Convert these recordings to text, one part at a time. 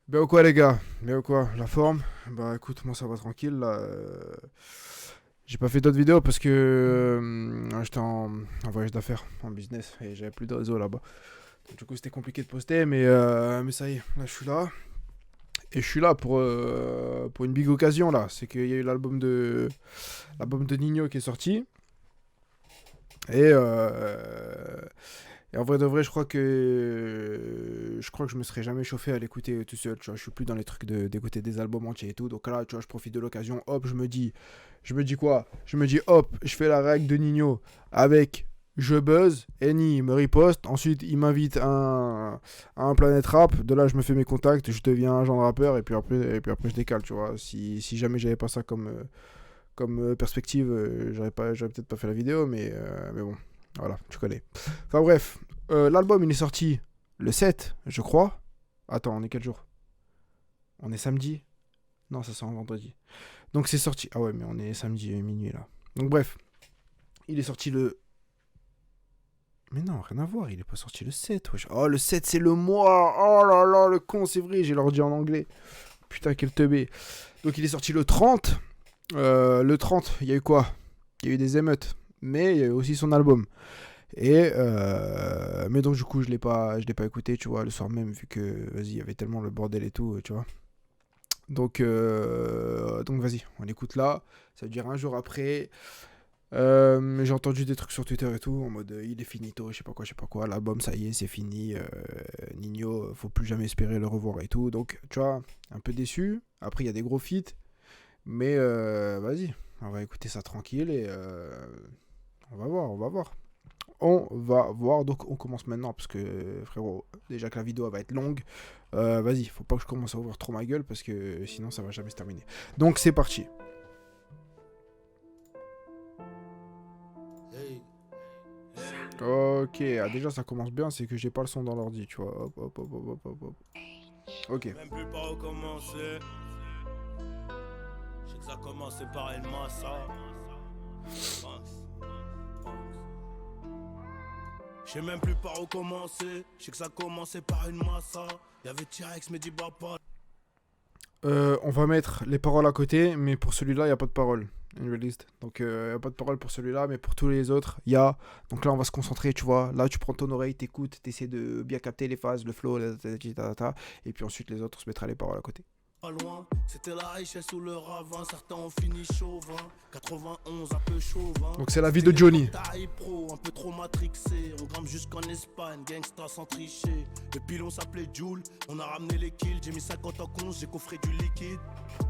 Bien ou quoi les gars? Bien ou quoi? La forme? Bah écoute, moi ça va tranquille là. J'ai pas fait d'autres vidéos parce que j'étais en voyage d'affaires, en business, et j'avais plus de réseau là-bas. Donc, du coup c'était compliqué de poster, mais ça y est, là je suis là. Et je suis là pour une big occasion là. C'est qu'il y a eu l'album de Nino qui est sorti. Et, euh, et en vrai de vrai, je crois que je me serais jamais chauffé à l'écouter tout seul. Tu vois, je suis plus dans les trucs d'écouter des albums entiers et tout. Donc là, tu vois, je profite de l'occasion. Hop, je me dis quoi? Je me dis hop, je fais la règle de Nino avec je buzz, Eni me riposte, ensuite il m'invite à un Planet Rap, de là je me fais mes contacts, je deviens un genre de rappeur et puis après je décale, tu vois. Si jamais j'avais pas ça comme perspective, j'aurais peut-être pas fait la vidéo, mais bon, voilà, tu connais. Enfin bref, l'album il est sorti le 7, je crois. Attends, on est quel jour? On est samedi? Non, ça sort un vendredi. Donc c'est sorti. Ah ouais, mais on est samedi minuit là. Donc bref, il est sorti le. Mais non, rien à voir, il est pas sorti le 7. Wesh. Oh, le 7 c'est le mois. Oh là là, le con, c'est vrai, j'ai l'ordi en anglais. Putain, quel teubé. Donc il est sorti le 30. Le 30, il y a eu quoi? Il y a eu des émeutes. Mais il y a eu aussi son album. Mais donc du coup je l'ai pas écouté, tu vois, le soir même, vu que vas-y, il y avait tellement le bordel et tout, tu vois. Donc vas-y, on l'écoute là. Ça veut dire un jour après. J'ai entendu des trucs sur Twitter et tout en mode il est finito, je sais pas quoi, je sais pas quoi. L'album ça y est, c'est fini. Nino, faut plus jamais espérer le revoir et tout. Donc tu vois, un peu déçu. Après il y a des gros feats, mais vas-y, on va écouter ça tranquille et on va voir, on va voir. On va voir, donc on commence maintenant parce que frérot, déjà que la vidéo elle va être longue, vas-y, faut pas que je commence à ouvrir trop ma gueule parce que sinon ça va jamais se terminer. Donc c'est parti. Ok, déjà ça commence bien, c'est que j'ai pas le son dans l'ordi, tu vois. Hop, hop, hop, hop, hop, hop, hop. Ok. Même plus par recommencer. Je sais que ça a commencé par une massa. Je sais même plus par où commencer. Je sais que ça a commencé par une massa. Y'avait T-Rex, mais dis pas. On va mettre les paroles à côté, mais pour celui-là, il n'y a pas de parole. Unreleased. Donc, il n'y a pas de parole pour celui-là, mais pour tous les autres, il y a. Donc là, on va se concentrer, tu vois. Là, tu prends ton oreille, t'écoutes, t'essaies de bien capter les phases, le flow, et puis ensuite, les autres, on se mettra les paroles à côté. Pas loin, c'était la richesse ou le ravin. Certains ont fini chauvin. 91, un peu chauvin. Donc, c'est la vie de Johnny. Pro, un peu trop matrixé. On grimpe jusqu'en Espagne, gangsta sans tricher. Le pilon s'appelait Joule, on a ramené les kills. J'ai mis 50 en compte, j'ai coffré du liquide.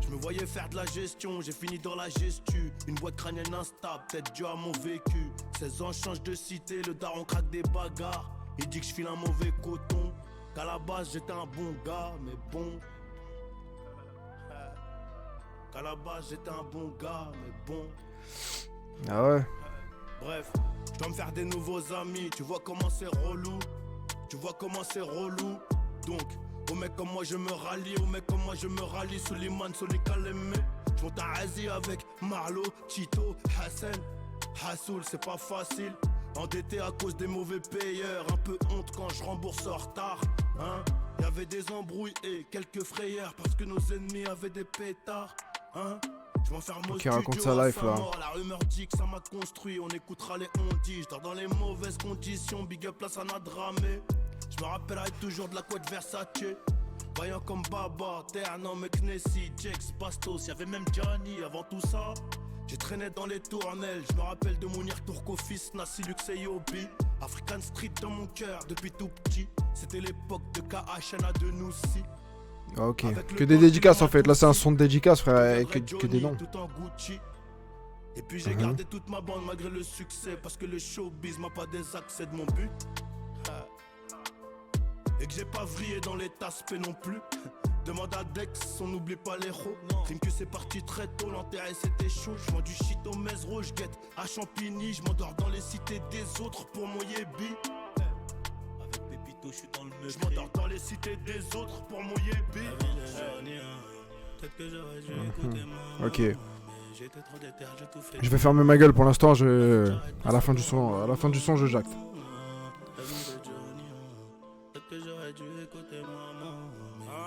Je me voyais faire de la gestion, j'ai fini dans la gestu. Une boîte crânienne instable, peut-être dû à mon vécu. 16 ans, change de cité, le daron craque des bagarres. Il dit que je file un mauvais coton. Qu'à la base, j'étais un bon gars, mais bon. Qu'à la base j'étais un bon gars, mais bon. Ah ouais. Bref, je dois me faire des nouveaux amis. Tu vois comment c'est relou. Tu vois comment c'est relou. Donc, aux mecs comme moi je me rallie. Aux mecs comme moi je me rallie. Suleiman, Solikaleme. Je monte à Asie avec Marlo, Tito, Hassan. Hassoul, c'est pas facile. Endetté à cause des mauvais payeurs. Un peu honte quand je rembourse en retard. Hein? Y'avait des embrouilles et quelques frayeurs. Parce que nos ennemis avaient des pétards. Hein? Je m'enferme au studio raconte sa à life, là. mort. La rumeur dit que ça m'a construit. On écoutera les on-dit. Je dors dans les mauvaises conditions. Big up là ça n'a dramé. Je me rappellerai toujours de la couette Versace. Voyant comme Baba, Ternan, McNessy, Jex, Bastos. Y'avait même Johnny avant tout ça. J'ai traîné dans les tournelles. Je me rappelle de Mounir Tourkofis, Nassi, Lux et Yobi. African Street dans mon cœur depuis tout petit. C'était l'époque de KHNA de Noussi. Ah, ok. Que des dédicaces en fait. Là, c'est un son de dédicace, frère. Et que des noms. Tout en Gucci. Et puis j'ai gardé toute ma bande malgré le succès. Parce que le showbiz m'a pas désaccès de mon but. Et que j'ai pas vrillé dans les taspes non plus. Demande à Dex, on n'oublie pas les ros. Crime que c'est parti très tôt, l'enterré c'était chaud. Je du shit au Mesro, je guette à Champigny. Je m'endors dans les cités des autres pour mon yébi. Avec Pépito, je suis dans le meublé. Je m'endors dans les cités des autres pour mon yébi. Peut-être que j'aurais dû écouter maman. Ok. J'étais trop déter, j'ai tout fait. Je vais fermer ma gueule pour l'instant. À la fin du son, je jacte. Peut-être que j'aurais dû écouter maman.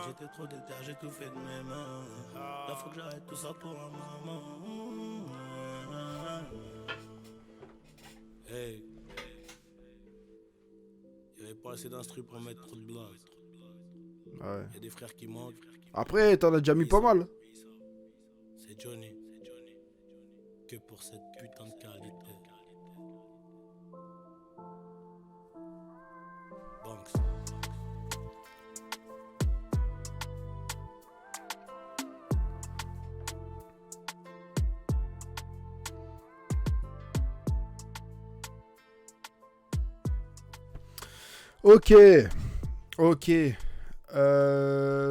J'étais trop déter, j'ai tout fait de mes mains. Là faut que j'arrête tout ça pour un moment. Hey. Y'avait pas assez d'instru pour mettre trop de blase. Ouais. Y'a des frères qui manquent. Après, t'en as déjà mis pas mal. C'est Johnny. Que pour cette putain de qualité. Banks. Ok.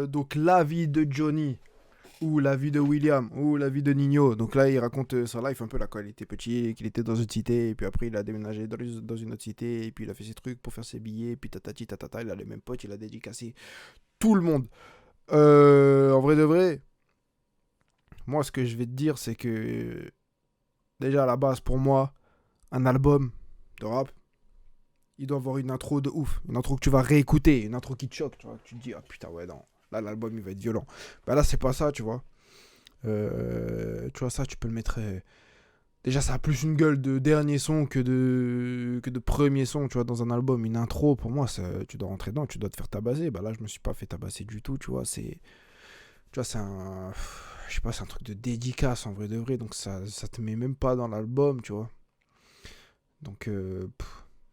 Donc la vie de Johnny, ou la vie de William, ou la vie de Nino. Donc là, il raconte sa life un peu là, quand il était petit, qu'il était dans une cité, et puis après il a déménagé dans une autre cité, et puis il a fait ses trucs pour faire ses billets, et puis tatati tatata, il a les mêmes potes, il a dédicacé tout le monde. En vrai de vrai, moi ce que je vais te dire, c'est que déjà à la base, pour moi, un album de rap, il doit avoir une intro de ouf. Une intro que tu vas réécouter. Une intro qui te choque. Tu vois, tu te dis, ah putain, ouais, non. Là, l'album, il va être violent. Bah là, c'est pas ça, tu vois. Tu vois, ça, tu peux le mettre. Déjà, ça a plus une gueule de dernier son que de premier son, tu vois, dans un album. Une intro, pour moi, tu dois rentrer dedans, tu dois te faire tabasser. Bah là, je me suis pas fait tabasser du tout, tu vois. Tu vois, c'est un. Je sais pas, c'est un truc de dédicace en vrai de vrai. Donc, ça te met même pas dans l'album, tu vois. Donc,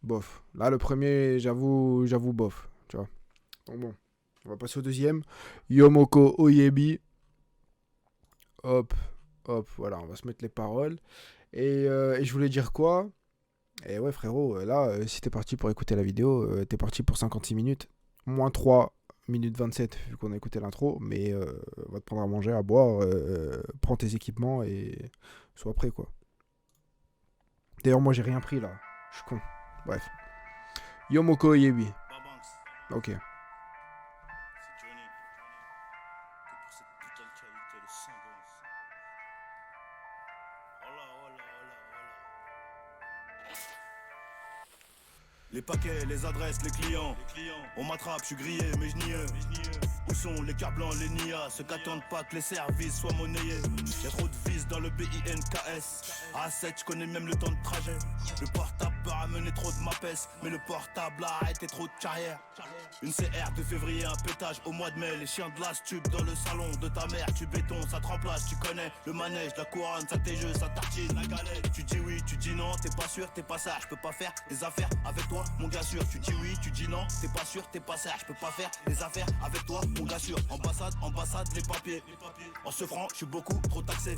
bof. Là, le premier, j'avoue, bof. Tu vois. Donc bon, on va passer au deuxième. Yomoko Oyebi. Hop, voilà, on va se mettre les paroles. Et je voulais dire quoi? Et ouais, frérot, là, si t'es parti pour écouter la vidéo, t'es parti pour 56 minutes. Moins 3 minutes 27, vu qu'on a écouté l'intro. Mais va te prendre à manger, à boire. Prends tes équipements et sois prêt, quoi. D'ailleurs, moi, j'ai rien pris, là. Je suis con. Bref. Yomoko Yebi. Ok. C'est Johnny. Que pour cette putain de qualité de sangance. Hola. Les paquets, les adresses, les clients. On m'attrape, je suis grillé, mais je nie eux. Où sont les cars blancs, les NIA? Ceux qu'attendent pas que les services soient monnayés. Y'a trop de vis dans le BINKS. A7, je connais même le temps de trajet. Le portable peut ramener trop de mapes, mais le portable a arrêté trop de carrière. Une CR de février, un pétage au mois de mai. Les chiens de la stup dans le salon de ta mère. Tu béton, ça te remplace, tu connais le manège, la couronne, ça tes jeux, ça tartine, la galette. Tu dis oui, tu dis non, t'es pas sûr, t'es pas ça. Je peux pas faire des affaires avec toi, mon gars sûr. Tu dis oui, tu dis non, t'es pas sûr, t'es pas ça. Je peux pas faire des affaires avec toi, mon gars sûr. Ambassade, les papiers. En ce franc, je suis beaucoup trop taxé.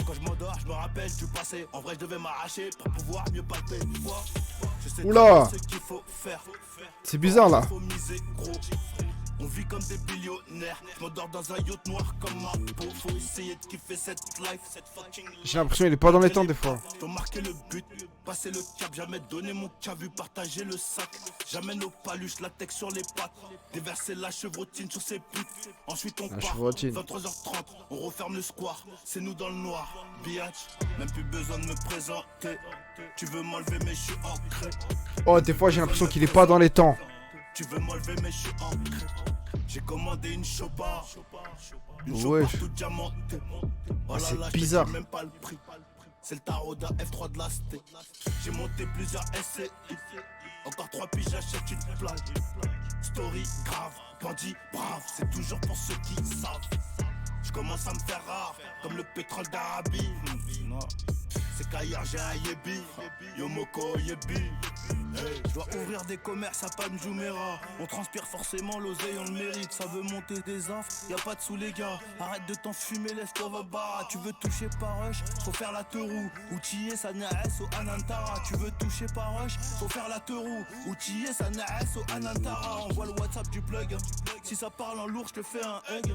Quand je m'endors, je me rappelle du passé. En vrai, je devais m'arracher pour pouvoir mieux palper. Je sais Oula, ce qu'il faut faire. c'est bizarre là. Faut miser gros. On vit comme des billionnaires. Je m'endors dans un yacht noir comme ma peau. Faut essayer de kiffer cette life, cette fucking life. J'ai l'impression qu'il est pas dans les temps des fois. Je dois marquer le but, passer le cap, jamais donner mon cavu, partager le sac. Jamais nos paluches, la tech sur les pattes. Déverser la chevrotine sur ses putes. Ensuite on La part, chevrotine. 23h30, on referme le square. C'est nous dans le noir, biatch. Même plus besoin de me présenter. Tu veux m'enlever mais je suis ancré. Oh, des fois j'ai l'impression qu'il est pas dans les temps. Tu veux m'enlever mais je suis ancré. J'ai commandé une chopa. Une Ouais. chopa toute diamantée. Oh là c'est là, je te bizarre. dis même pas le prix. C'est le tarot d'un F3 de la ST. J'ai monté plusieurs SCI. Encore 3 piges, j'achète une plaque. Story grave, bandit brave. C'est toujours pour ceux qui savent. Je commence à me faire rare, comme le pétrole d'Arabie. Non, c'est qu'ailleurs j'ai un Yebi. Yomoko Yebi. Hey, je dois ouvrir des commerces à Panjumera. On transpire forcément l'oseille, on le mérite. Ça veut monter des offres, y a pas de sous les gars. Arrête de t'enfumer, laisse-toi bar. Tu veux toucher par rush, faut faire la teurou. Outillé, ça naes au Anantara. Tu veux toucher par rush, faut faire la teurou. Outillé, ça naes au Anantara. On voit le WhatsApp du plug. Si ça parle en lourd, je te fais un hug.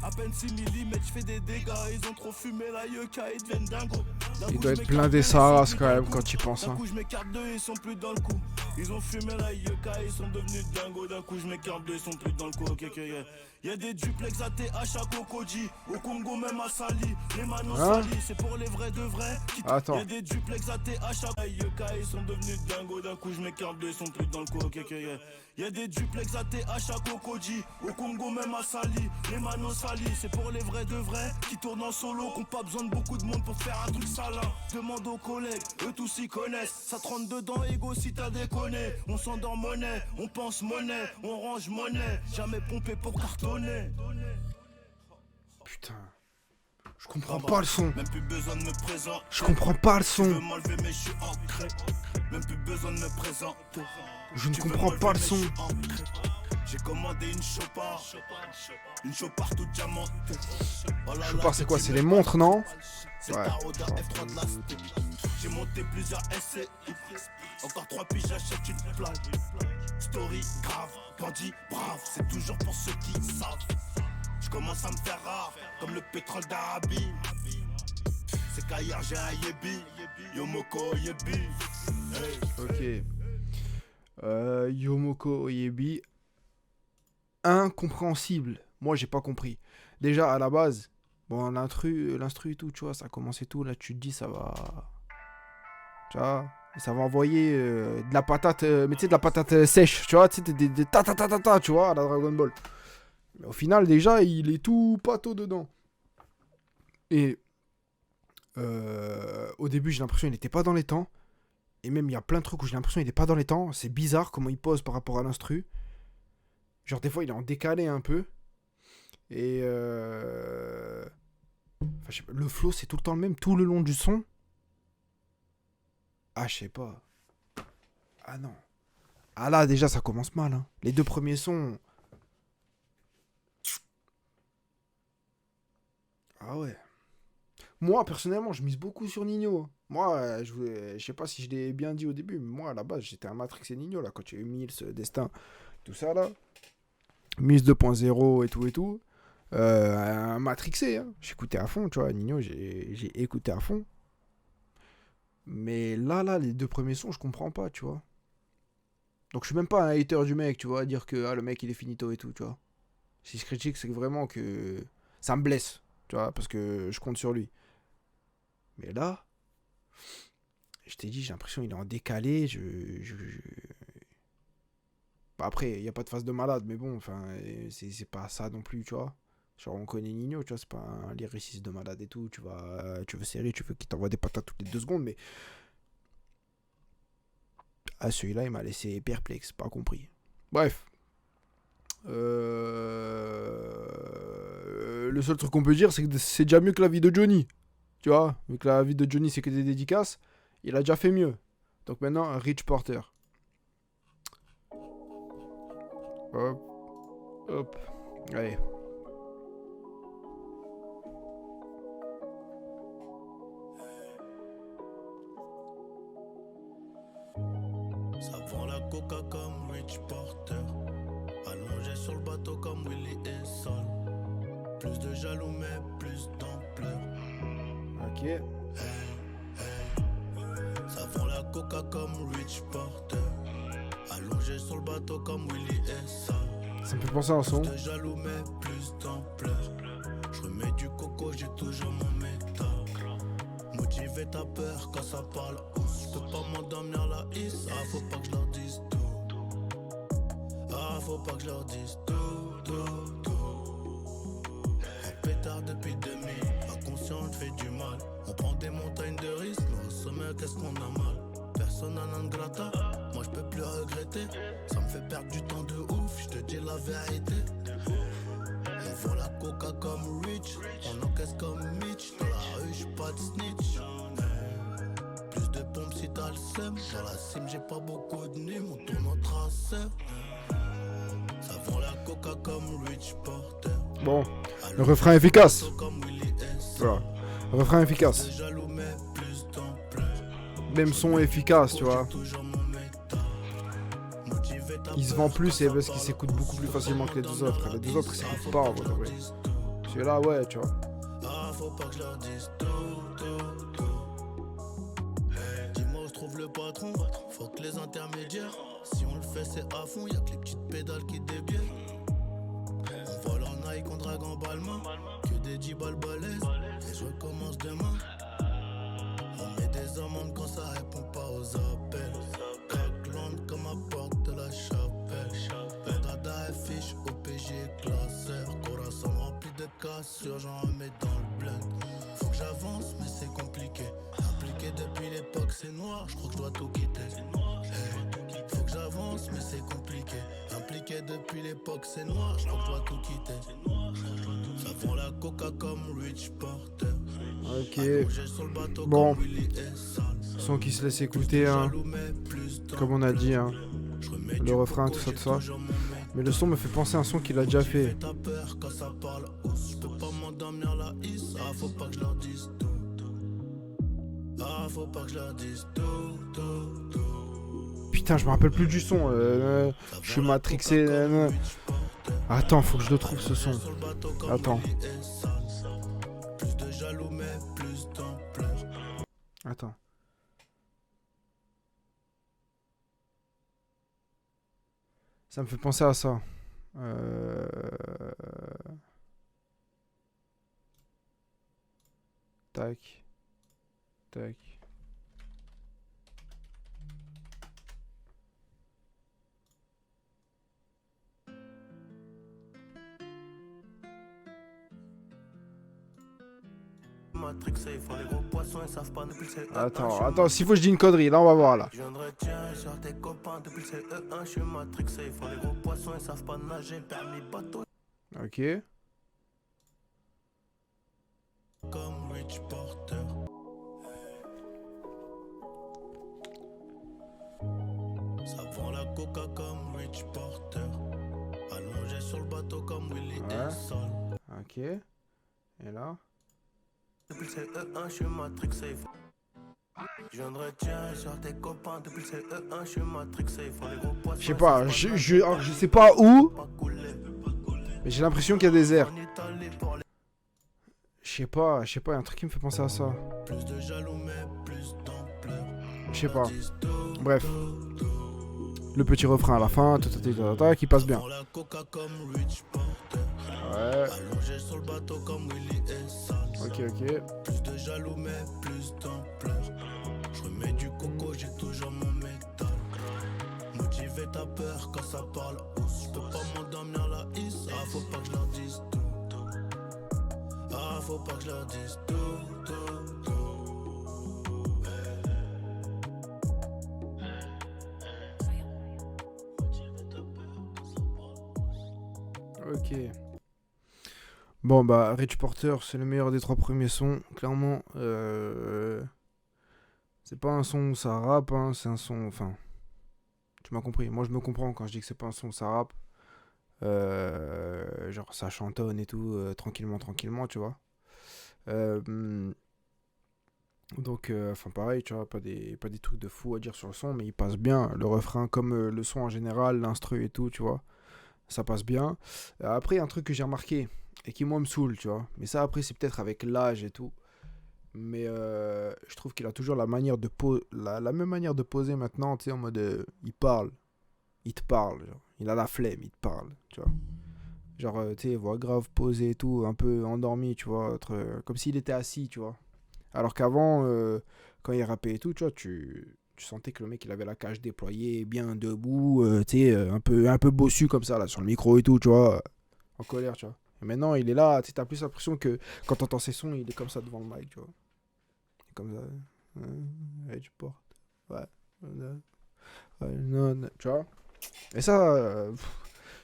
À peine 6 mm, je fais des dégâts. Ils ont trop fumé la yucca, ils deviennent dingos. Il doit être plein des Saharas quand même quand tu penses. D'un Hein. coup je m'écarte d'eux, ils sont plus dans le coup. Ils ont fumé la yucca, ils sont devenus dingos. D'un coup je m'écarte d'eux, ils sont plus dans le coup. Ok. Y'a des duplex à TH à Cocody, au Congo même à Sali, les manos Hein? salis, c'est pour les vrais de vrais. Attends. Y'a des duplex à TH à Yoka, ils sont devenus dingos, d'un coup je m'écarte de son truc dans le coq. Y'a des duplex à TH à Cocody, au Congo même à Sali, les manos salis, c'est pour les vrais de vrais, qui tournent en solo, qu'on pas besoin de beaucoup de monde pour faire un truc salin. Demande aux collègues, eux tous s'y connaissent, ça te rentre dedans ego si t'as déconné. On s'endort monnaie, on pense monnaie, on range monnaie, jamais pompé pour cartonner. Putain. Je comprends pas le son. Même plus besoin de me présenter. Je comprends pas le Tu veux son. m'enlever mais je suis ancré. Même plus besoin de me présenter. Je ne Tu veux comprends m'enlever, pas le mais son. je suis ancré. J'ai commandé une chopard. Une chopard toute diamantée. Oh là Je là, sais pas, c'est quoi? petit C'est les mec, montres, non? c'est Ouais. le tarot d'un F3 de la stick. J'ai monté plusieurs SCI. Encore 3 piges, j'achète une plaque. Story grave, bandit brave. C'est toujours pour ceux qui savent. Je commence à me faire rare, comme le pétrole d'Arabie. C'est qu'ailleurs j'ai un Yebi. Yomoko Yebi. Hey. Ok. Yomoko Oyebi. Incompréhensible. Moi, j'ai pas compris. Déjà, à la base, bon, l'instru et tout, tu vois, ça commence et tout. Là, tu te dis, ça va. Tu vois, ça va envoyer de la patate, mais tu sais, de la patate sèche, tu vois, tu sais, des ta ta ta ta ta, tu vois, à la Dragon Ball. Mais au final, déjà, il est tout pâteau dedans. Et au début, j'ai l'impression qu'il n'était pas dans les temps. Et même, il y a plein de trucs où j'ai l'impression qu'il n'est pas dans les temps. C'est bizarre comment il pose par rapport à l'instru. Genre, des fois, il est en décalé un peu. Et enfin, je sais pas, le flow, c'est tout le temps le même, tout le long du son. Ah, je sais pas. Ah non. Ah là, déjà, ça commence mal. Hein. Les deux premiers sons. Ah ouais. Moi, personnellement, je mise beaucoup sur Nino. Moi, je sais pas si je l'ai bien dit au début, mais moi, à la base, j'étais un Matrix et Nino, là, quand il y a eu Mills, Destin, tout ça, là. Mills 2.0 et tout et tout. Un Matrixé, hein. J'écoutais à fond, tu vois. Nino, j'ai écouté à fond. Mais là, les deux premiers sons, je comprends pas, tu vois. Donc, je suis même pas un hater du mec, tu vois, à dire que le mec, il est finito et tout, tu vois. Si je critique, c'est que vraiment que ça me blesse, tu vois, parce que je compte sur lui. Mais là, je t'ai dit, j'ai l'impression qu'il est en décalé. Bah après, il n'y a pas de phase de malade, mais bon, enfin, c'est pas ça non plus, tu vois. Genre, on connaît Nino, tu vois, c'est pas un lyriciste de malade et tout. Tu veux serrer, tu veux qu'il t'envoie des patates toutes les 2 secondes, mais. Ah, celui-là, il m'a laissé perplexe, pas compris. Bref. Le seul truc qu'on peut dire, c'est que c'est déjà mieux que la vie de Johnny. Tu vois, vu que la vie de Johnny, c'est que des dédicaces, il a déjà fait mieux. Donc maintenant, Rich Porter. Hop. Hop. Allez. Ça vend la coca comme Rich Porter. Allongé sur le bateau comme Willy et Sol. Plus de jaloux mais plus d'ampleur. Ok. Ça vend la coca comme Rich Porter. Allongé sur le bateau comme Willy et Sol. Ça me fait penser à un son. Plus de jaloux mais plus d'ampleur. Je remets du coco, j'ai toujours mon métal. Motiver ta peur quand ça parle. Je peux pas m'endormir la hisse. Ah, faut pas que je leur dise tout. Ah, faut pas que je leur dise tout. Un pétard depuis 2000. Inconscient, je fais du mal. On prend des montagnes de risques. Mais au sommet, qu'est-ce qu'on a mal? Personne non grata. Moi, je peux plus regretter. Ça me fait perdre du temps de ouf. Je te dis la vérité. On vend la coca comme Rich. On encaisse comme Mitch. Dans la rue, j'suis pas de snitch. Plus de pompes si t'as le seum. Dans la cime, j'ai pas beaucoup de nîmes. On tourne en traceur. Ça vend la coca comme Rich Porter. Bon, le refrain efficace. Comme Willy S. Voilà. Le refrain efficace. Jaloux, mais plus d'ampleur. Même son efficace, tu vois. Toujours mon métal. Motiver ta Il se vend plus et parce qu'il s'écoute beaucoup plus facilement que les deux autres. Les deux autres, ils s'écoutent pas, en vrai. Celui-là, ouais, tu vois. Ah, faut pas que je leur dise tout. Dis-moi où je trouve le patron. Faut que les intermédiaires. Si on le fait, c'est à fond. Y'a que les petites pédales qui débiennent. On vole en normalement. Que des 10 balles balèzes, et je recommence demain. On met des amendes quand ça répond pas aux appels. Craquelande comme à porte de la chapelle. Dada affiche au PG classeur. Corazon rempli de cassures, j'en remets dans le blend. Faut que j'avance, mais c'est compliqué. Impliqué depuis l'époque, c'est noir, je crois que je dois tout quitter. Hey, faut que j'avance, mais c'est compliqué. Impliqué depuis l'époque, c'est noir, je crois que je dois tout quitter. Ça vend la coca comme Rich Porter. Ok. Bon. Son qui se laisse écouter, hein. Comme on a dit, hein. Le refrain, tout ça. Mais le son me fait penser à un son qu'il a déjà fait. Putain, je me rappelle plus du son. Je suis matrixé. Attends, faut que je le trouve ce son. Attends. Attends. Ça me fait penser à ça. Tac. Tac. Attends, s'il faut que je dise une connerie, là on va voir là. Je viendrai tiens sur tes copains depuis le CE1, je suis matrixé, ils font les gros poissons, ils savent pas nager, permis bateau. Ok. Comme Rich Porter. Ça vend la coca comme Rich Porter. Allongé sur le bateau comme Willy Dessol. Ok. Et là. Depuis le CE1, je suis matrixé. Je viendrai tiens sur tes copains depuis le CE1, je suis matrixé, ils font les gros poissons. Je sais pas, je sais pas où, mais j'ai l'impression qu'il y a des airs. Je sais pas, il y a un truc qui me fait penser à ça. Plus de jaloux mais plus d'ampleur. Je sais pas. Bref. Le petit refrain à la fin, qui passe bien. Ouais. Ok. Plus de jaloux mais plus d'ampleur. Je remets du coco, j'ai toujours mon métal. Motiver ta peur quand ça parle hausse. Je peux pas m'endormir la hisse. Ah faut pas que je leur dise tout. Ah faut pas que je leur dise tout. Ok. Bon bah Rich Porter c'est le meilleur des 3 premiers sons. Clairement c'est pas un son où ça rappe, hein, c'est un son, enfin tu m'as compris, moi je me comprends quand je dis que c'est pas un son où ça rappe. Genre ça chantonne et tout, tranquillement tu vois. Donc enfin pareil tu vois, pas des trucs de fou à dire sur le son, mais il passe bien, le refrain comme le son en général, l'instru et tout tu vois. Ça passe bien. Après, un truc que j'ai remarqué et qui, moi, me saoule, tu vois. Mais ça, après, c'est peut-être avec l'âge et tout. Mais je trouve qu'il a toujours la manière de la même manière de poser maintenant, tu sais, en mode il parle. Il te parle, genre. Il a la flemme, il te parle, tu vois. Genre, tu sais, voix grave posée et tout, un peu endormi, tu vois. Comme s'il était assis, tu vois. Alors qu'avant, quand il rappait et tout, tu vois, tu sentais que le mec il avait la cage déployée, bien debout, tu sais, un peu bossu comme ça, là, sur le micro et tout, tu vois, en colère, tu vois. Et maintenant, il est là, tu sais, t'as plus l'impression que quand t'entends ses sons, il est comme ça devant le mic, tu vois. Comme ça. Ouais, tu portes. Ouais. Non, tu vois. Et ça,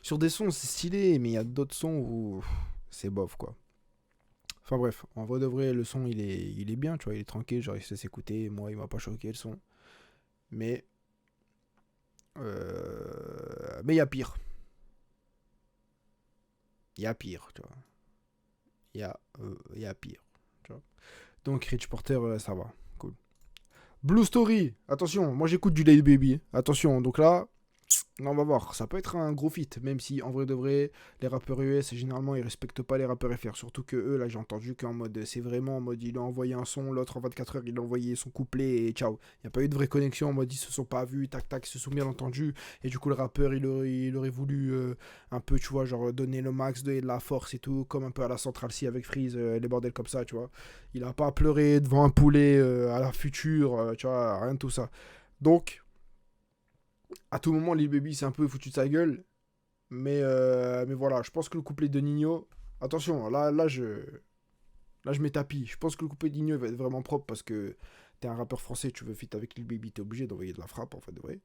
sur des sons, c'est stylé, mais il y a d'autres sons où c'est bof, quoi. Enfin bref, en vrai de vrai, le son, il est bien, tu vois, il est tranquille, genre il sait s'écouter, moi, il m'a pas choqué, le son. Mais il y a pire. Il y a pire, tu vois. Il y a pire, tu vois. Donc Rich Porter, ça va, cool. Blue Story, attention, moi j'écoute du Lady Baby. Attention, donc là, Non, on va voir, ça peut être un gros feat, même si en vrai de vrai, les rappeurs US, généralement, ils respectent pas les rappeurs FR. Surtout que eux, là, j'ai entendu qu'en mode, c'est vraiment en mode, il a envoyé un son, l'autre en 24 heures, il a envoyé son couplet et ciao. Il n'y a pas eu de vraie connexion, en mode, ils se sont pas vus, tac tac, ils se sont bien entendus. Et du coup, le rappeur, il aurait voulu un peu, tu vois, genre donner le max, donner de la force et tout, comme un peu à la Central C avec Freeze, les bordels comme ça, tu vois. Il a pas pleuré devant un poulet à la future, tu vois, rien de tout ça. Donc, à tout moment, Lil Baby s'est un peu foutu de sa gueule. Mais voilà, je pense que le couplet de Nino. Attention, là je mets tapis. Je pense que le couplet de Nino va être vraiment propre parce que t'es un rappeur français, tu veux feat avec Lil Baby, t'es obligé d'envoyer de la frappe en fait, de vrai.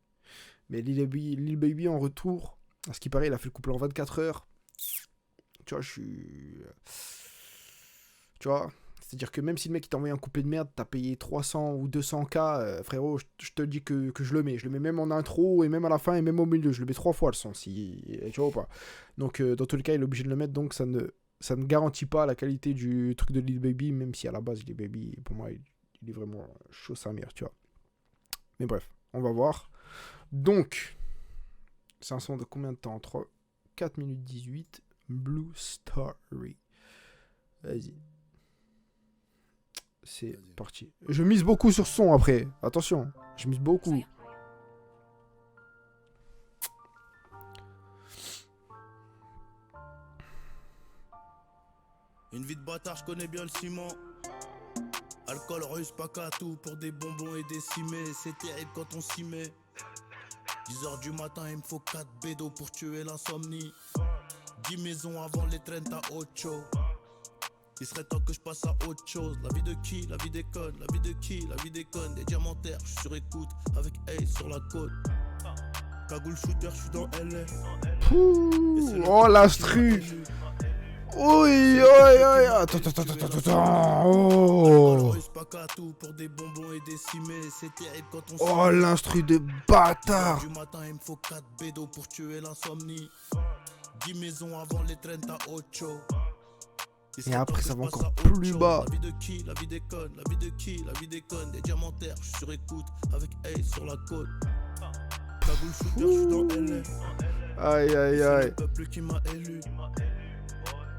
Mais Lil Baby en retour, à ce qui paraît, il a fait le couplet en 24 heures. Tu vois, je suis. Tu vois, c'est-à-dire que même si le mec il t'a envoyé un couplet de merde, t'as payé 300 ou 200K, frérot, je te dis que je le mets. Je le mets même en intro, et même à la fin, et même au milieu. Je le mets 3 fois le son, si, tu vois ou pas. Donc, dans tous les cas, il est obligé de le mettre, donc ça ne garantit pas la qualité du truc de Lil Baby, même si à la base, Lil Baby, pour moi, il est vraiment chaud sa mère, tu vois. Mais bref, on va voir. Donc, c'est un son de combien de temps 4 minutes 18, Blue Story. Vas-y. C'est parti. Je mise beaucoup sur son après. Attention, je mise beaucoup. Une vie de bâtard, je connais bien le ciment. Alcool russe, pas qu'à tout pour des bonbons et des cimets. C'est terrible quand on s'y met. 10h du matin, il me faut 4 bédos pour tuer l'insomnie. 10 maisons avant les trains, t'as autre chose. Il serait temps que je passe à autre chose. La vie de qui? La vie des connes. La vie de qui? La vie des connes. Des diamantaires, je suis sur écoute avec Ace sur la côte. Cagoule shooter, je suis dans LA. Pouh, oh l'instru. Oui, oui. Attends. Oh l'instru de bâtard. Du matin, il me faut 4 bédos pour tuer l'insomnie. 10 maisons avant les trains, t'as autre chose. Et après ça va encore plus bas. La vie de qui? La vie des connes. La vie de qui? La vie des connes. Des diamantaires, je suis sur écoute avec Ace sur la côte. Cagoule shooter, je suis dans LA. Aïe. C'est le peuple qui m'a élu.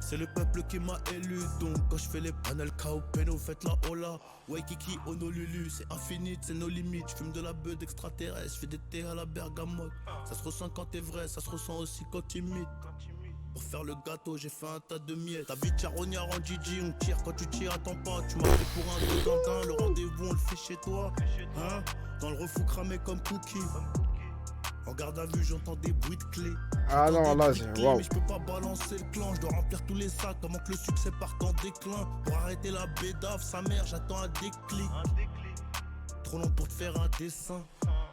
C'est le peuple qui m'a élu. Donc quand je fais les panels KO Peno, faites la hola. Waikiki, Honolulu, c'est infini, c'est nos limites. Je fume de la beuh d'extraterrestre, je fais des thés à la bergamote. Ça se ressent quand t'es vrai, ça se ressent aussi quand t'imites. Pour faire le gâteau, j'ai fait un tas de miettes. Ta vie de charognard en Gigi, on tire quand tu tires, attends pas. Tu m'as pris pour un Cotentin, le rendez-vous on le fait chez toi. Hein? Dans le refou cramé comme Cookie. En garde à vue, j'entends des bruits de clés. Ah non, là, c'est waouh. Mais je peux pas balancer le clan, je dois remplir tous les sacs avant que le succès parte en déclin. Pour arrêter la bédave, sa mère, j'attends un déclic. Trop long pour te faire un dessin.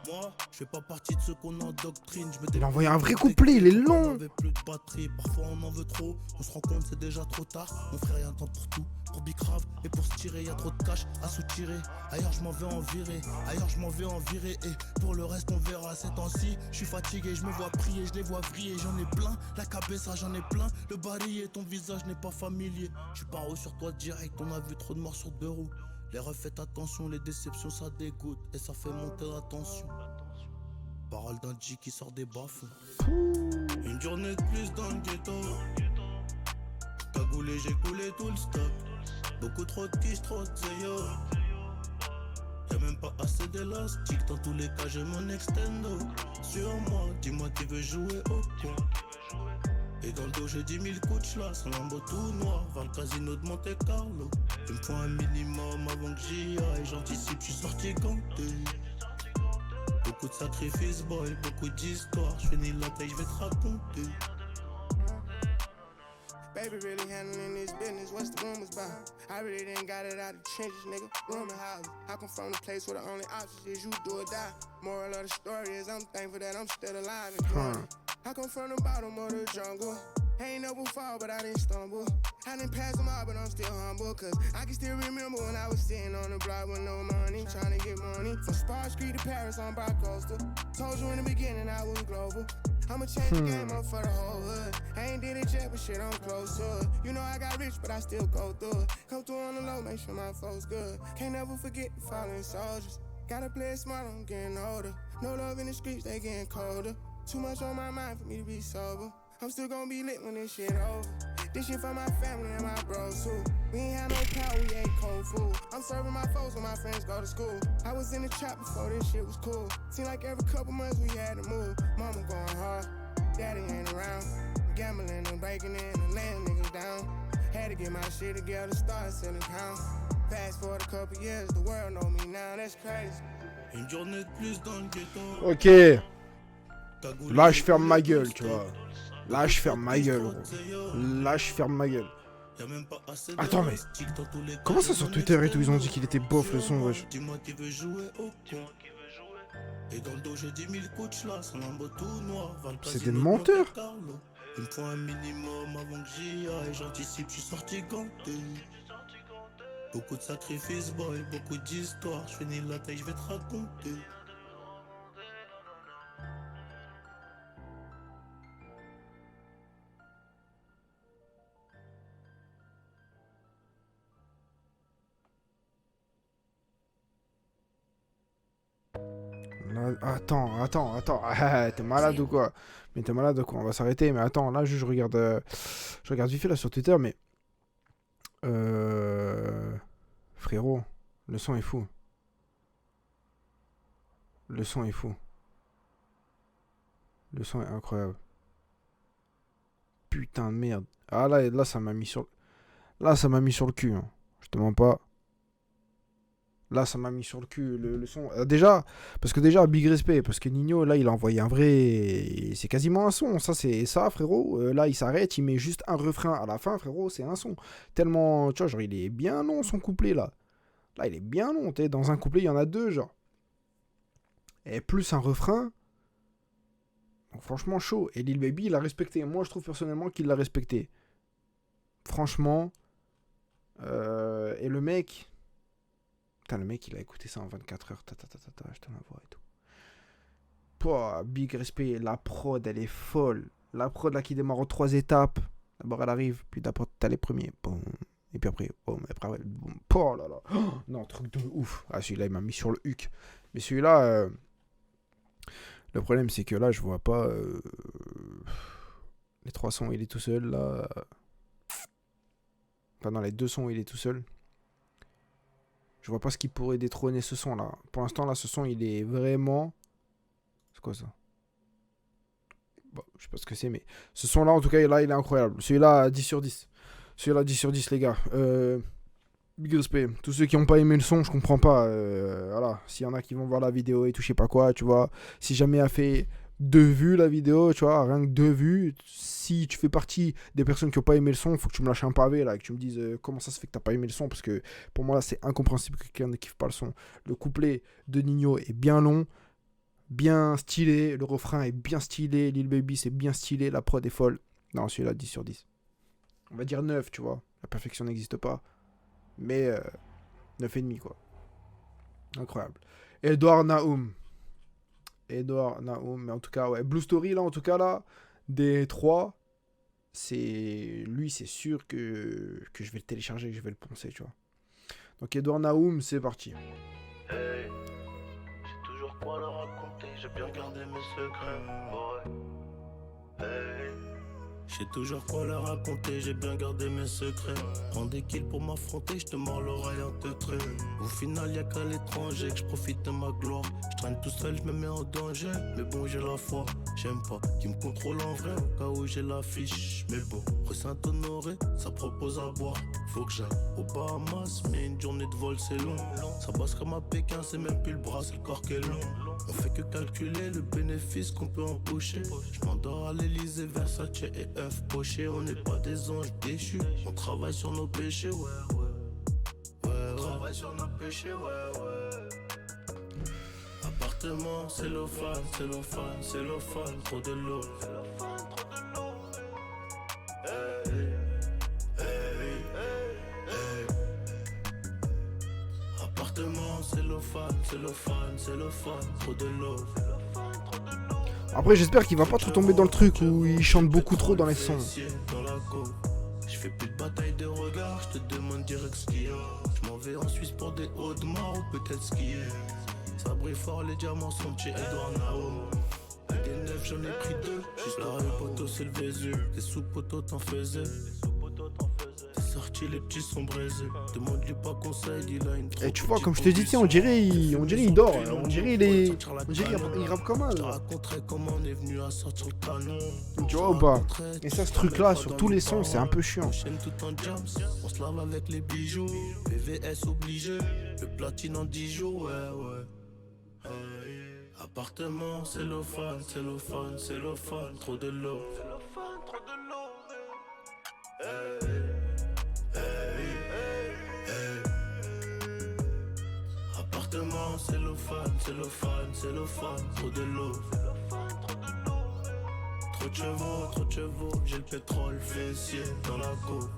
Moi, je fais pas partie de ceux qu'on endoctrine. Il a envoyé un vrai couplet, il est long. On avait plus de batterie, parfois on en veut trop. On se rend compte, c'est déjà trop tard. On ferait rien de temps pour tout, pour bicrave et pour se tirer. Y'a trop de cash à soutirer. Ailleurs, je m'en vais en virer. Ailleurs, je m'en vais en virer. Et pour le reste, on verra. Ces temps-ci, je suis fatigué, je me vois prier, je les vois vriller. J'en ai plein, la cabessa, j'en ai plein. Le barillet, ton visage n'est pas familier. Je suis pas en haut sur toi direct, on a vu trop de morts sur 2 roues. Les refs, faites attention, les déceptions ça dégoûte et ça fait monter la tension. Parole d'un G qui sort des bas-fonds. Une journée de plus dans le ghetto. Cagoulé, j'ai coulé tout le stock. Beaucoup trop de quiche, trop de zéyo. Y'a même pas assez d'élastique. Dans tous les cas, j'ai mon extendo. Sur moi, dis-moi qui veut jouer au con. Et dans le dos j'ai 10 000 coups de chlasse, un lambeau tout noir, vers le casino de Monte Carlo. Il me faut un minimum avant que j'y aille, j'anticipe, j'suis sorti ganté. Beaucoup de sacrifices boy, beaucoup d'histoires, j'finis la taille, j'vais te raconter. Baby really handling this business, what's the rumors about? I really didn't got it out of the trenches, nigga, rumor houses. I come from the place where the only option is you do or die. Moral of the story is I'm thankful that I'm still alive and growing. I come from the bottom of the jungle. Ain't never fall, but I didn't stumble. I didn't pass them all, but I'm still humble. Cause I can still remember when I was sitting on the block with no money, trying to get money. From Spar Street to Paris on Bi-Coastal. Told you in the beginning I was global. I'ma change the game up for the whole hood. I ain't did it yet, but shit, I'm close to it. You know I got rich, but I still go through it. Come through on the low, make sure my folks good. Can't never forget the fallen soldiers. Gotta play it smart, I'm getting older. No love in the streets, they getting colder. Too much on my mind for me to be sober. I'm still gonna be lit when this shit over. This shit for my family and my bros too. We ain't had no power, we ate cold food. I'm serving my folks when my friends go to school. I was in the trap before this shit was cool. Seem like every couple months we had to move. Mama going hard, daddy ain't around. Gambling and breaking in and laying niggas down. Had to get my shit together, start selling pounds. Fast forward a couple years, the world know me now, that's crazy. Une journée de plus dans le ghetto. Ok. Là, je ferme ma gueule, tu vois. Là, je ferme ma gueule, gros. Là, je ferme ma gueule. Attends, mais comment ça sur Twitter et tout, ils ont dit qu'il était bof le son, wesh. Dis-moi qui veut jouer au con. Et dans le dos, j'ai 10 000 coachs là, son lambeau tout noir. C'est des menteurs. Il me faut un minimum avant que j'y aille. J'anticipe, je suis sorti ganté. Beaucoup de sacrifices, boy, beaucoup d'histoires. Je finis la taille, je vais te raconter. Là, attends. Ah, t'es malade ou quoi? Mais t'es malade ou quoi? On va s'arrêter. Mais attends, là, je regarde vite fait là sur Twitter, mais frérot, le son est fou. Le son est fou. Le son est incroyable. Putain de merde. Ah là ça m'a mis sur le cul. Hein. Je te mens pas. Là, ça m'a mis sur le cul, le son. Déjà, big respect, parce que Nino, là, il a envoyé un vrai... C'est quasiment un son, ça, c'est ça, frérot. Là, il s'arrête, il met juste un refrain à la fin, frérot, c'est un son. Tellement, tu vois, genre, il est bien long, son couplet, là. Là, il est bien long, tu sais, dans un couplet, il y en a deux, genre. Et plus un refrain. Donc, franchement, chaud. Et Lil Baby, il a respecté. Moi, je trouve personnellement qu'il l'a respecté. Franchement. Et le mec... Putain, le mec, il a écouté ça en 24 heures. Je te l'envoie et tout. Pouah, big respect. La prod, elle est folle. La prod, là, qui démarre en 3 étapes. D'abord, elle arrive. Puis d'abord, t'as les premiers. Boum. Et puis après, boum. Après, ouais, boum. Oh là là. Oh, non, truc de ouf. Ah, celui-là, il m'a mis sur le huc. Mais celui-là, le problème, c'est que là, je vois pas. Les 3 sons, il est tout seul, là. Enfin, dans les 2 sons, il est tout seul. Je vois pas ce qui pourrait détrôner ce son là. Pour l'instant là, ce son il est vraiment... C'est quoi ça? Bon, je sais pas ce que c'est, mais ce son là en tout cas, là il est incroyable. Celui-là 10 sur 10. Celui-là 10 sur 10 les gars. Big respect. Tous ceux qui n'ont pas aimé le son, je comprends pas. Voilà, s'il y en a qui vont voir la vidéo et tout, je sais pas quoi, tu vois. Si jamais a fait 2 vues la vidéo, tu vois, rien que 2 vues. Si tu fais partie des personnes qui n'ont pas aimé le son, faut que tu me lâches un pavé là, que tu me dises comment ça se fait que t'as pas aimé le son, parce que pour moi là c'est incompréhensible que quelqu'un ne kiffe pas le son. Le couplet de Nino est bien long, bien stylé, le refrain est bien stylé, Lil Baby c'est bien stylé, la prod est folle. Non, celui-là 10 sur 10. On va dire 9, tu vois, la perfection n'existe pas, mais 9,5 quoi. Incroyable. Edouard Naoum, mais en tout cas, ouais, Blue Story là, en tout cas là, des 3, c'est sûr que je vais le télécharger, que je vais le poncer, tu vois. Donc Edouard Naoum, c'est parti. Hey, j'ai toujours quoi leur raconter, j'ai bien gardé mes secrets, ouais. Hey, j'ai toujours quoi leur raconter, j'ai bien gardé mes secrets. Prends des kills pour m'affronter, je te mords l'oreille en te trait. Au final y'a qu'à l'étranger que je profite de ma gloire. Je traîne tout seul, je me mets en danger, mais bon j'ai la foi. J'aime pas qui me contrôle en vrai, au cas où j'ai l'affiche. Mais bon, rue Saint-Honoré, ça propose à boire. Faut que j'aille aux Bahamas, mais une journée de vol c'est long. Ça passe comme à Pékin, c'est même plus le bras, c'est le corps qui est long. On fait que calculer le bénéfice qu'on peut empocher. Je m'endors à l'Elysée, Versace et œufs pochés. On n'est pas des anges déchus, on travaille sur nos péchés, ouais. On travaille sur nos péchés, ouais. Appartement, cellophane, trop de l'eau. Appartement, cellophane, trop de l'eau. Après, j'espère qu'il va pas trop tomber dans le truc où il chante beaucoup trop dans les sons. Je fais plus de bataille de regard, je te demande direct ce qu'il y a. Je m'en vais en Suisse pour des hauts de mar ou peut-être skier. Ça brille fort, les diamants sont chez Edouard Naoum. Des neuf, j'en ai pris deux. Juste la rue, poteau, c'est le Vésu. Les sous-poteaux t'en faisaient. T'es sorti, les petits sont braisés. Demande-lui pas conseil, il a une. Et tu vois, comme je te dis, on dirait il dort. On dirait il rappe comme un. Je te raconterai comment on est venu à sortir le canon. Tu vois ou pas? Et ça, ce truc-là, sur tous les sons, c'est un peu chiant. On chaîne tout en jams, on se lave avec les bijoux. PVS obligé, le platine en 10 jours, ouais. Appartement, cellophane, cellophane, cellophane, trop de l'eau. Appartement, cellophane, cellophane, cellophane, trop de l'eau. Trop de chevaux, j'ai le pétrole fessier dans la coupe.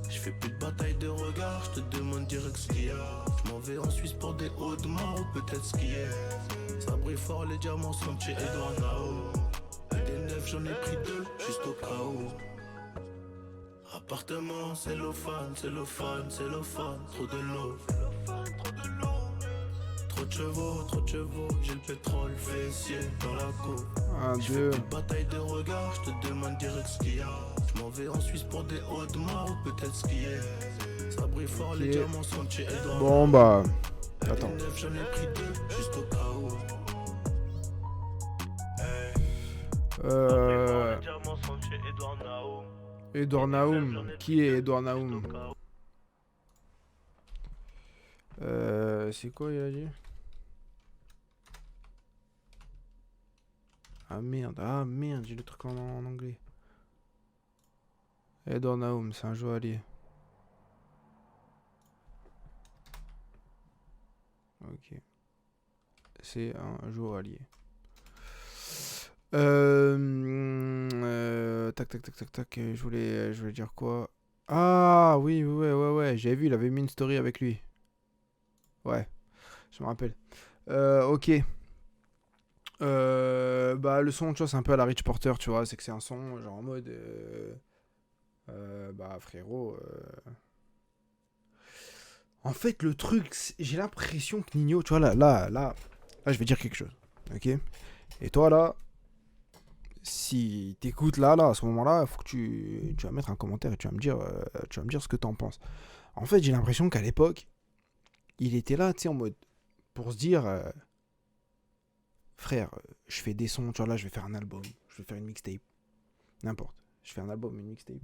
Je fais plus de bataille de regard, je te demande direct ce qu'il y a. Je m'en vais en Suisse pour des hauts de mar ou peut-être skier. Ça brille fort, les diamants sont chez Edouard Nao. Des neufs, j'en ai pris deux, juste au cas où. Appartement, cellophane, cellophane, cellophane, trop de l'eau. Trop de chevaux, j'ai le pétrole fessier dans la coupe. Un, Je deux. fais une bataille de regard, je te demande direct ce qu'il y a. Je m'en vais en Suisse pour des hauts de mar ou peut-être skier. Ça brille fort, les diamants sont chez Edouard. Bon bah. Attends. Des neufs, j'en ai pris deux, juste au cas où. Les diamants sont chez Edouard Nao. Edouard Naoum. Qui est Edouard Naoum? C'est quoi il a dit? Ah merde, j'ai le truc en anglais. Edouard Naoum, c'est un joaillier. Ok. C'est un joaillier. Tac. Je voulais dire quoi? Ah oui, ouais. J'avais vu, il avait mis une story avec lui. Ouais, je me rappelle. Ok. Bah le son, tu vois, c'est un peu à la Rich Porter, tu vois, c'est que c'est un son genre en mode bah frérot en fait le truc j'ai l'impression que Nino, tu vois, là je vais dire quelque chose, ok, et toi là si t'écoutes là à ce moment là, faut que tu vas mettre un commentaire et tu vas me dire ce que t'en penses. En fait j'ai l'impression qu'à l'époque il était là, tu sais, en mode pour se dire frère, je fais des sons, tu vois, là, je vais faire un album, je vais faire une mixtape, n'importe, je fais un album, une mixtape,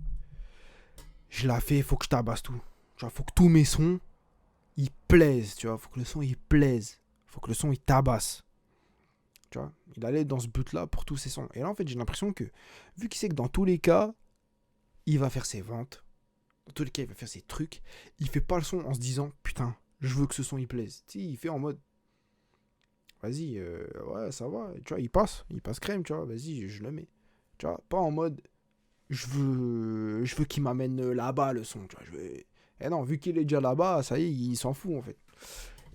je la fais, faut que je tabasse tout, tu vois, faut que tous mes sons, ils plaisent, tu vois, faut que le son, il plaise, faut que le son, il tabasse, tu vois, il allait dans ce but-là pour tous ses sons, et là, en fait, j'ai l'impression que, vu qu'il sait que dans tous les cas, il va faire ses ventes, dans tous les cas, il va faire ses trucs, il fait pas le son en se disant, putain, je veux que ce son, il plaise, tu sais, il fait en mode, vas-y, ouais, ça va, tu vois, il passe crème, tu vois, vas-y, je le mets. Tu vois, pas en mode, je veux qu'il m'amène là-bas le son, tu vois, Eh non, vu qu'il est déjà là-bas, ça y est, il s'en fout, en fait.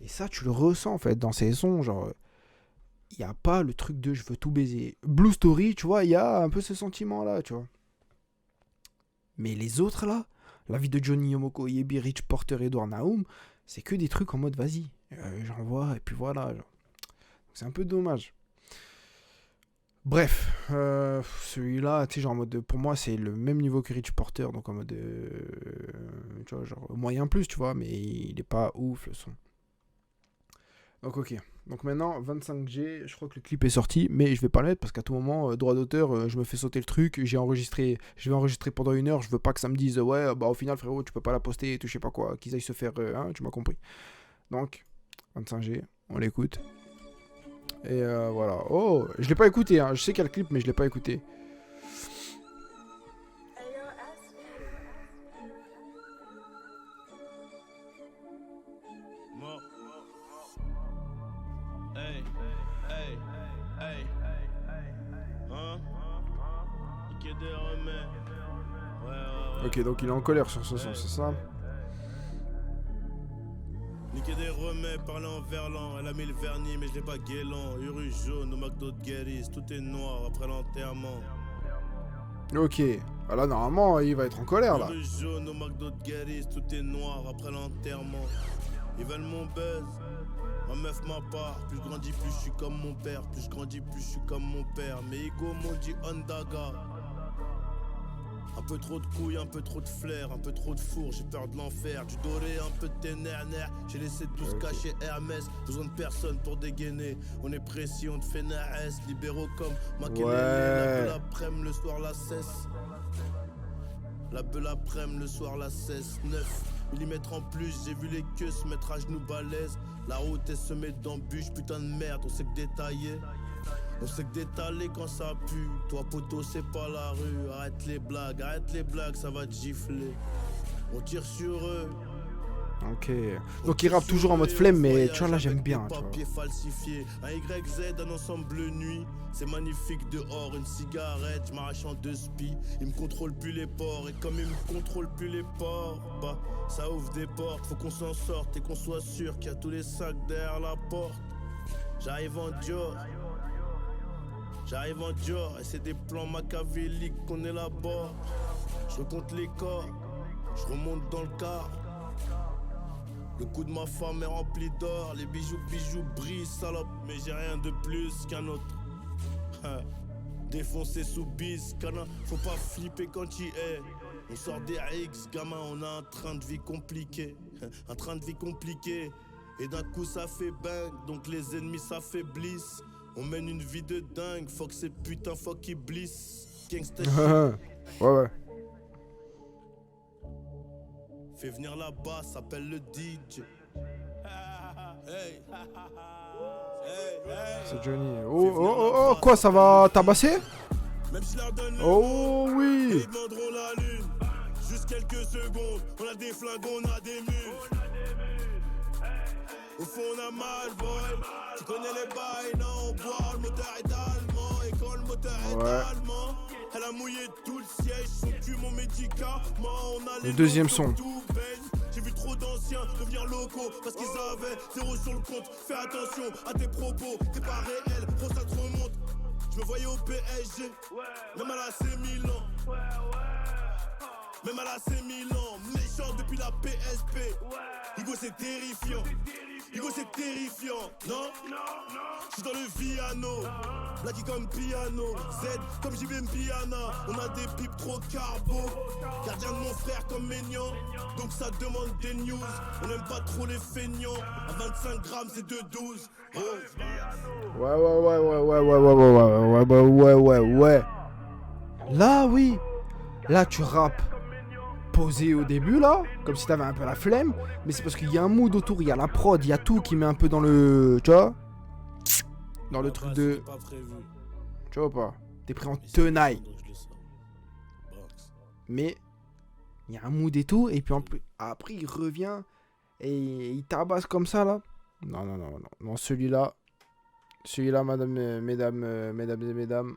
Et ça, tu le ressens, en fait, dans ses sons, genre, il n'y a pas le truc de je veux tout baiser. Blue Story, tu vois, il y a un peu ce sentiment-là, tu vois. Mais les autres, là, la vie de Johnny Yomoko, Yebi, Rich Porter, Edouard Naoum, c'est que des trucs en mode, vas-y, j'envoie, et puis voilà, genre. C'est un peu dommage. Bref, celui-là, tu sais, genre en mode, pour moi, c'est le même niveau que Rich Porter, donc en mode, tu vois, genre moyen plus, tu vois, mais il est pas ouf le son. Donc ok, donc maintenant 25G, je crois que le clip est sorti, mais je vais pas le mettre parce qu'à tout moment, droit d'auteur, je me fais sauter le truc, je vais enregistrer pendant 1 heure, je veux pas que ça me dise, ouais, bah au final frérot, tu peux pas la poster et tout, je sais pas quoi, qu'ils aillent se faire, hein, tu m'as compris. Donc, 25G, on l'écoute. Et voilà. Oh, je l'ai pas écouté, hein. Je sais qu'il y a le clip, mais je l'ai pas écouté. Ok, donc il est en colère sur ce son, c'est ça? Niquer des remets, parler en verlan. Elle a mis le vernis, mais je l'ai pas guélant. Uru jaune au McDo de Guéris, tout est noir après l'enterrement. Ok, ah là normalement il va être en colère là. Uru jaune au McDo de Guéris, tout est noir après l'enterrement. Ils veulent mon buzz. Ma meuf ma part, plus je grandis, plus je suis comme mon père. Plus je grandis, plus je suis comme mon père. Mes ego m'ont dit Ondaga. Un peu trop de couilles, un peu trop de flair, un peu trop de four, j'ai peur de l'enfer. Du doré, un peu de ténère, j'ai laissé tout se cacher Hermès. Besoin de personne pour dégainer. On est précis, on te fait naès. Libéraux comme Makelele. La belle après-midi, le soir la cesse. La belle après-midi, le soir la cesse. 9 mm en plus, j'ai vu les queues se mettre à genoux balèze. La route elle se met d'embûches, putain de merde, on sait que détailler. On sait que d'étaler quand ça pue. Toi poteau c'est pas la rue. Arrête les blagues, ça va te gifler. On tire sur eux. Ok. Donc il rappe toujours en mode flemme, mais tu vois là j'aime bien. Papier falsifié. Un YZ, un ensemble nuit. C'est magnifique dehors, une cigarette, je m'arrache en 2 spies. Ils me contrôlent plus les ports, et comme ils me contrôlent plus les ports, bah ça ouvre des portes, faut qu'on s'en sorte et qu'on soit sûr qu'il y a tous les sacs derrière la porte. J'arrive en Dior. J'arrive en Dior et c'est des plans machiavéliques qu'on élabore. Je recompte les corps, je remonte dans le car. Le cou de ma femme est rempli d'or, les bijoux brillent salope. Mais j'ai rien de plus qu'un autre. Défoncé sous bis, cana, faut pas flipper quand il est. On sort des X, gamin, on a un train de vie compliqué. Un train de vie compliqué. Et d'un coup ça fait bang, donc les ennemis s'affaiblissent. On mène une vie de dingue, fuck ces putains, fuck Iblis. Gangsta shit. Ouais. Fais venir là-bas, s'appelle le DJ. Hey. C'est Johnny. Oh, quoi, ça va tabasser? Même si leur donne le Oh monde, oui. ils demanderont la lune. Juste quelques secondes, on a des flingues, on a des mules. Au fond on a mal, boy. Tu connais les bails, non, on boit, le moteur est allemand. Et quand le moteur est allemand, elle a mouillé tout le siège. Son cul, mon médicament. On a les le deuxième son. J'ai vu trop d'anciens devenir locaux parce qu'ils avaient 0 sur le compte. Fais attention à tes propos, t'es pas réel, trop ça te remonte. Je me voyais au PSG, même à l'AC Milan. Même à l'AC Milan, méchant depuis la PSP. Hugo c'est terrifiant. Hugo c'est terrifiant, non? J'suis dans le Viano, blacky comme piano. Z comme JBM Piana, on a des pipes trop carbo. Gardien de mon frère comme Maignan, donc ça demande des news. On aime pas trop les feignants, à 25 grammes c'est 2,12. Ouais. Là oui. Là tu rappes posé au début là, comme si t'avais un peu la flemme, mais c'est parce qu'il y a un mood autour, il y a la prod, il y a tout qui met un peu dans le, tu vois, dans le truc de, tu vois pas, t'es pris en tenaille, mais il y a un mood et tout, et puis en plus, après il revient et il tabasse comme ça là. Non, celui-là, mesdames et mesdames.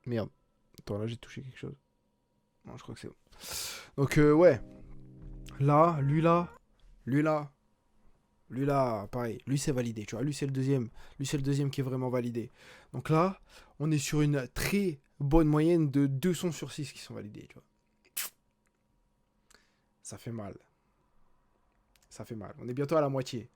Merde, attends là j'ai touché quelque chose. Non, je crois que c'est bon. Donc, ouais. Là, lui là, pareil. Lui, c'est validé, tu vois. Lui, c'est le deuxième. Lui, c'est le deuxième qui est vraiment validé. Donc là, on est sur une très bonne moyenne de 2 sons sur 6 qui sont validés, tu vois. Ça fait mal. On est bientôt à la moitié.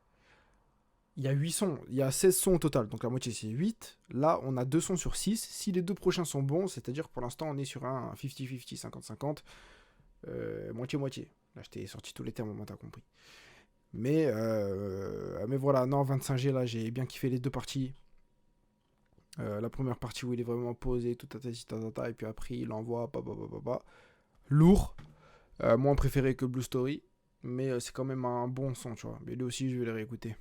Il y a 8 sons. Il y a 16 sons au total. Donc la moitié, c'est 8. Là, on a 2 sons sur 6. Si les 2 prochains sont bons, c'est-à-dire pour l'instant, on est sur un 50-50, 50-50. Moitié-moitié. Là, je t'ai sorti tous les termes, au moins t'as compris. Mais voilà, non, 25G, là, j'ai bien kiffé les 2 parties. La première partie où il est vraiment posé, tout à et puis après, il envoie, lourd. Moins préféré que Blue Story. Mais c'est quand même un bon son, tu vois. Mais lui aussi, je vais le réécouter.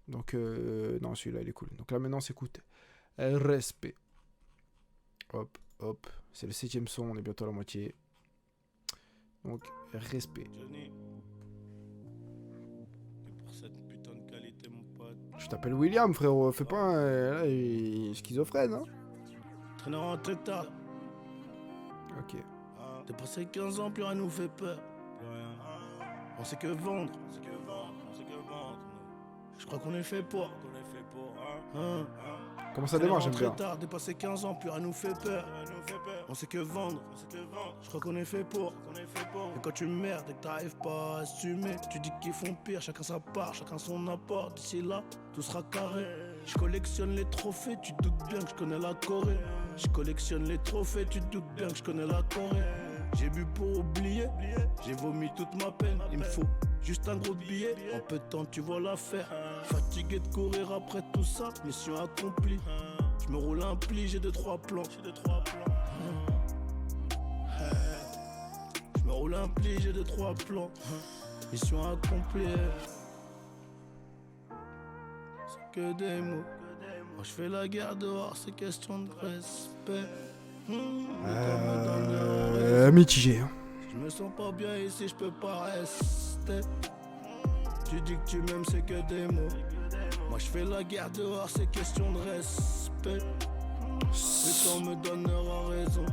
Donc, non, celui-là, il est cool. Donc là, maintenant, on s'écoute Respect. Hop. C'est le 7ème son, on est bientôt à la moitié. Donc, Respect. Johnny. Et pour cette putain de qualité, mon pote. Je t'appelle William, frérot. Fais pas un schizophrène, hein. Traîneur en tête. Ok. T'es passé 15 ans, plus rien nous fait peur. On sait que vendre. Je crois qu'on est fait pour. Hein. Comment ça démarre, j'aime bien. Tard, dépassé 15 ans, plus rien nous fait peur. On sait que vendre. Je crois qu'on est fait pour. Et quand tu merdes et que t'arrives pas à assumer, tu dis qu'ils font pire, chacun sa part, chacun son apport. D'ici là, tout sera carré. Je collectionne les trophées, tu te doutes bien que je connais la Corée. Je collectionne les trophées, tu te doutes bien que je connais la Corée. J'ai bu pour oublier, j'ai vomi toute ma peine. Il me faut juste un gros billet, en peu de temps tu vois l'affaire. Fatigué de courir après tout ça, mission accomplie. Je me roule un pli, j'ai 2-3 plans. Je me roule un pli, j'ai 2-3 plans. Mission accomplie. C'est que des mots. Moi je fais la guerre dehors, c'est question de respect. Mitigé. Hein. Je me sens pas bien ici, je peux pas rester. Tu dis que tu m'aimes, c'est que des mots. Moi je fais la guerre dehors, c'est question de respect. Le temps me donnera raison.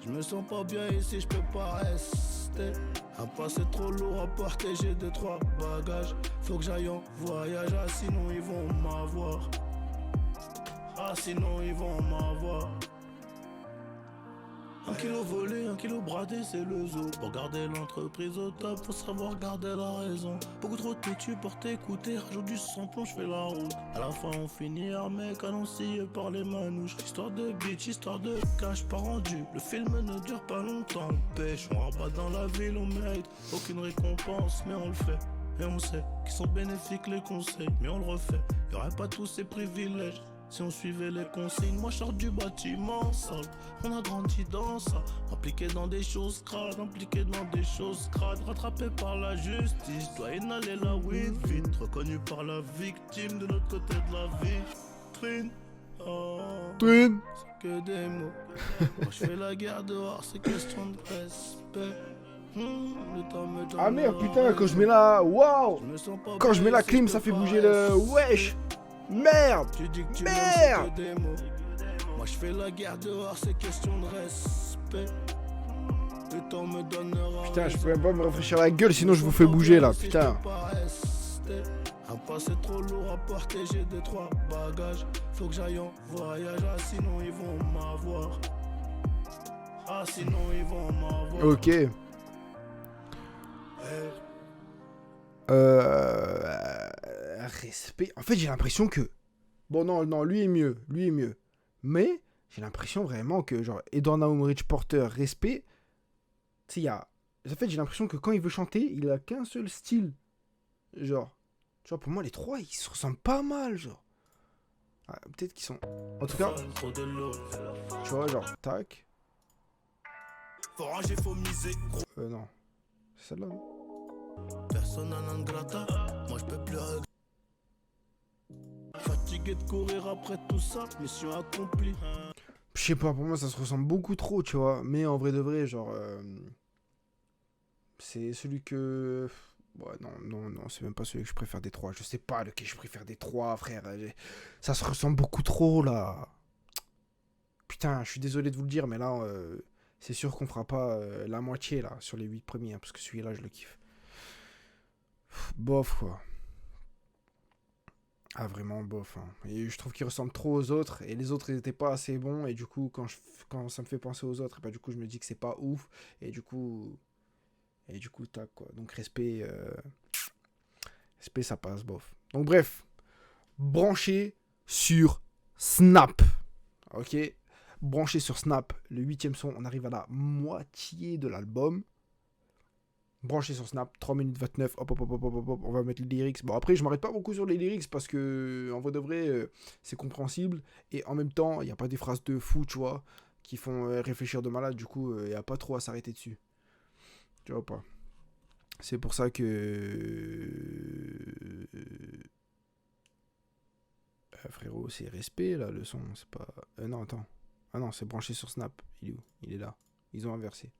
Je me sens pas bien ici, je peux pas rester. Un passé trop lourd à porter, j'ai 2-3 bagages. Faut que j'aille en voyage, ah sinon ils vont m'avoir. Ah sinon ils vont m'avoir. 1 kilo volé, 1 kilo bradé, c'est le zoo. Pour garder l'entreprise au top, faut savoir garder la raison. Beaucoup trop têtu pour t'écouter, rajoute du sans-plomb, j'fais la route. À la fin on finit armé, canoncillé par les manouches. Histoire de bitch, histoire de cash, pas rendu. Le film ne dure pas longtemps, on pêche, on rabat dans la ville, on mérite aucune récompense, mais on le fait. Et on sait qu'ils sont bénéfiques les conseils, mais on le refait. Y'aurait pas tous ces privilèges si on suivait les consignes. Moi je sors du bâtiment sale, on a grandi dans ça. Impliqué dans des choses crades, impliqué dans des choses crades. Rattrapé par la justice, doit inhaler la weed vite. Reconnu par la victime de l'autre côté de la vitrine. Oh, Twin. c'est que des mots. Moi je fais la guerre dehors, c'est question de respect. Le temps me donne Ah merde, putain, quand je mets la... Waouh. je me sens pas Quand je bien mets la ici, clim, je ça peux fait pas bouger le... rester. Wesh. Merde. Tu dis que tu Merde. m'aimes, c'est que des mots. Moi je fais la guerre dehors, c'est question de respect. Le temps me donnera. Putain, je peux même pas me rafraîchir la gueule, sinon je vous fais bouger là, putain. Un passé trop lourd à porter, j'ai 2-3 bagages. Faut que j'aille en voyage, ah sinon ils vont m'avoir. Ah sinon ils vont m'avoir. Ok. Respect. En fait, j'ai l'impression que... Bon, non, lui est mieux. Mais j'ai l'impression vraiment que, genre, Edouard Naumrich Porter, respect. Tu sais, il y a... En fait, j'ai l'impression que quand il veut chanter, il a qu'un seul style. Genre, tu vois, pour moi, les trois, ils se ressemblent pas mal, genre. Ah, peut-être qu'ils sont... En tout cas, tu vois, genre, tac. Faut ranger, faut miser. Non. C'est celle-là, non? Personne non grata, moi je peux plus regretter. Fatigué de courir après tout ça, mission accomplie. Je sais pas, pour moi, ça se ressemble beaucoup trop, tu vois. Mais en vrai de vrai, genre... c'est celui que... Ouais, non, c'est même pas celui que je préfère des trois. Je sais pas lequel je préfère des trois, frère. Ça se ressemble beaucoup trop, là. Putain, je suis désolé de vous le dire, mais là, c'est sûr qu'on fera pas la moitié, là, sur les 8 premiers, hein, parce que celui-là, je le kiffe. Bof, quoi. Ah, vraiment, bof. Hein. Et je trouve qu'il ressemble trop aux autres, et les autres, ils étaient pas assez bons, et du coup, quand ça me fait penser aux autres, et bah, du coup, je me dis que c'est pas ouf, et du coup, tac, quoi. Donc, respect, ça passe, bof. Donc, bref, branché sur Snap. Ok, branché sur Snap, le 8ème son, on arrive à la moitié de l'album. Branché sur Snap, 3 minutes 29, hop, on va mettre les lyrics. Bon, après, je m'arrête pas beaucoup sur les lyrics parce que, en vrai de vrai, c'est compréhensible. Et en même temps, il n'y a pas des phrases de fou, tu vois, qui font réfléchir de malade. Du coup, il n'y a pas trop à s'arrêter dessus. Tu vois pas. C'est pour ça que... frérot, c'est respect, là, le son. C'est pas... non, attends. Ah non, c'est branché sur Snap. Il est où? Il est là. Ils ont inversé.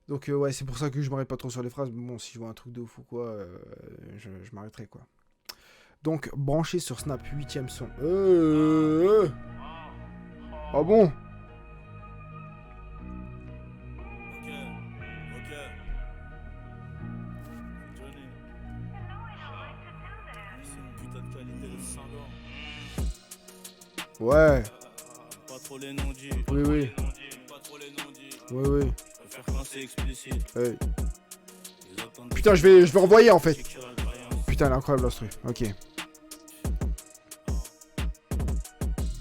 Donc ouais, c'est pour ça que je m'arrête pas trop sur les phrases. Mais bon, si je vois un truc de ouf ou quoi, je m'arrêterai, quoi. Donc, branché sur Snap, 8ème son. Ah bon? Ok. Ouais. Pas trop les non-dits. Oui, oui. Pas trop les non-dits. Oui, oui. Je préfère quand c'est explicite. Hey. Ils attendent Putain, je vais renvoyer en fait. que tu racontes rien. Putain, elle est incroyable l'instru. Ok.